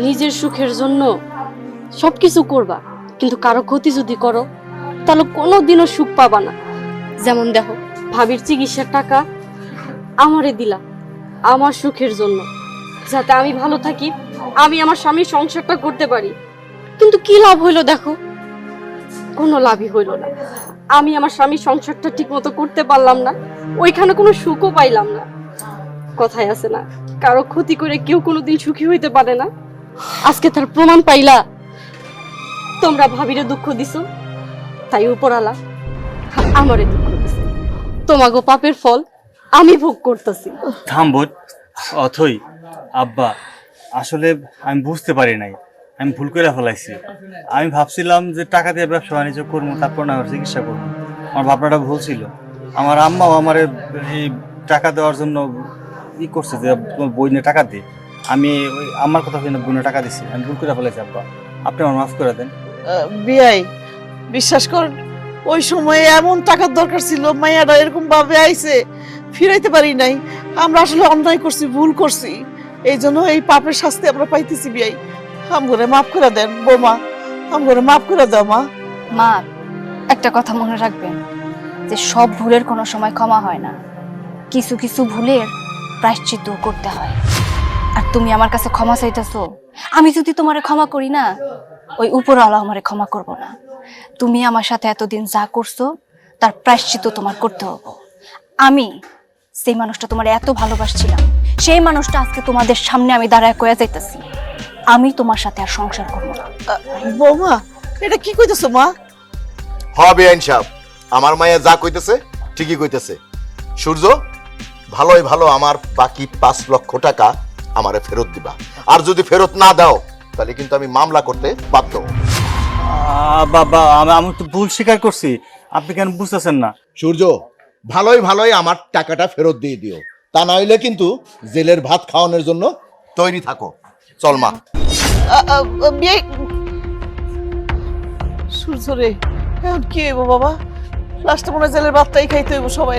নিজের সুখের জন্য সবকিছু করবা, কিন্তু কারো ক্ষতি যদি করো তাহলে কোনোদিনও সুখ পাবা না। যেমন দেখো, ভাবির চিকিৎসার টাকা আমারে দিলা আমার সুখের জন্য, যাতে আমি ভালো থাকি, আমি আমার স্বামীর সংসারটা করতে পারি। কিন্তু কি লাভ হইলো দেখো, কোনো লাভই হইলো না। আমি আমার স্বামীর সংসারটা ঠিক মতো করতে পারলাম না, ওইখানে কোনো সুখও পাইলাম না। কথায় আছে না, কারো ক্ষতি করে কেউ কোনোদিন সুখী হইতে পারে না। আজকে তার প্রমাণ পাইলা। তোমরা ভাবিরে দুঃখ দিছো, তাই উপরালা আমারে দুঃখ দিছে। তোমাগো পাপের ফল আমি ভোগ করতেছি। থামবোধ অথই আব্বা, আসলে আমি বুঝতে পারি নাই, আমি ভুল করে ফেলাইছি। আমি ভাবছিলাম যে টাকা দিয়ে ব্যবসা বাণিজ্য করবো, তারপর না আমার চিকিৎসা করবো। আমার ভাবনাটা ভুল ছিল। আমার আম্মাও আমার এই টাকা দেওয়ার জন্য করছে যে বইনে টাকা দিই। আমি ওই আমার কথা শুনে বইনে টাকা দিছি। আমি ভুল করে ফেলাইছি আব্বা, আপনি আমার মাফ করে দেন। বিয়াই, বিশ্বাস করেন ওই সময়ে এমন টাকার দরকার ছিল, মাইয়াটা এরকম ভাবে আইছে, ফিরাইতে পারি নাই। আমরা আসলে অন্যায় করছি, ভুল করছি, এই জন্য এই পাপের শাস্তি আমরা পাইতেছি। বিয়াই, আমগরে মাফ করে দেন। বৌমা, আমগরে মাফ করে দাও। মা, মা, একটা কথা মনে রাখবেন যে সব ভুলের কোনো সময় ক্ষমা হয় না, কিছু কিছু ভুলের প্রায়শ্চিত্ত করতে হয়। আর তুমি আমার কাছে ক্ষমা চাইতেছো, আমি যদি তোমারে ক্ষমা করি না, ওই উপরওয়ালা আমারে ক্ষমা করবো না। তুমি আমার সাথে এতদিন যা করছো তার প্রায়শ্চিত্ত তোমার করতে হবে। আমি সেই মানুষটা তোমার এত ভালোবাসছিলাম, সেই মানুষটা আজকে তোমাদের সামনে আমি দাঁড়ায় কয়ে যাইতেছি, আমি তোমার সাথে আর সংসার করবো না। বৌমা, এটা কি কইতেছো মা? হবে ইনশাআল্লাহ, আমার মাইয়া যা কইতেছে ঠিকই কইতেছে। সূর্য, ভালোই ভালো আমার বাকি 5 লক্ষ টাকা আমারে ফেরত দিবা। আর যদি ফেরত না দাও তাহলে কিন্তু আমি মামলা করতে বাধ্য। বাবা, আমি তো ভুল স্বীকার করছি, আপনি কেন বুঝতেছেন না? সূর্য, ভালোই ভালোই আমার টাকাটা ফেরত দিয়ে দিও, তা না হইলে কিন্তু জেলের ভাত খাওয়ানোর জন্য তৈরি থাকো। চল মা। বিয়াই, সূর্য রে, এখন কি হইব বাবা? লাস্টে মনে হয় জেলের ভাতটাই খাইতে হইব সবাই।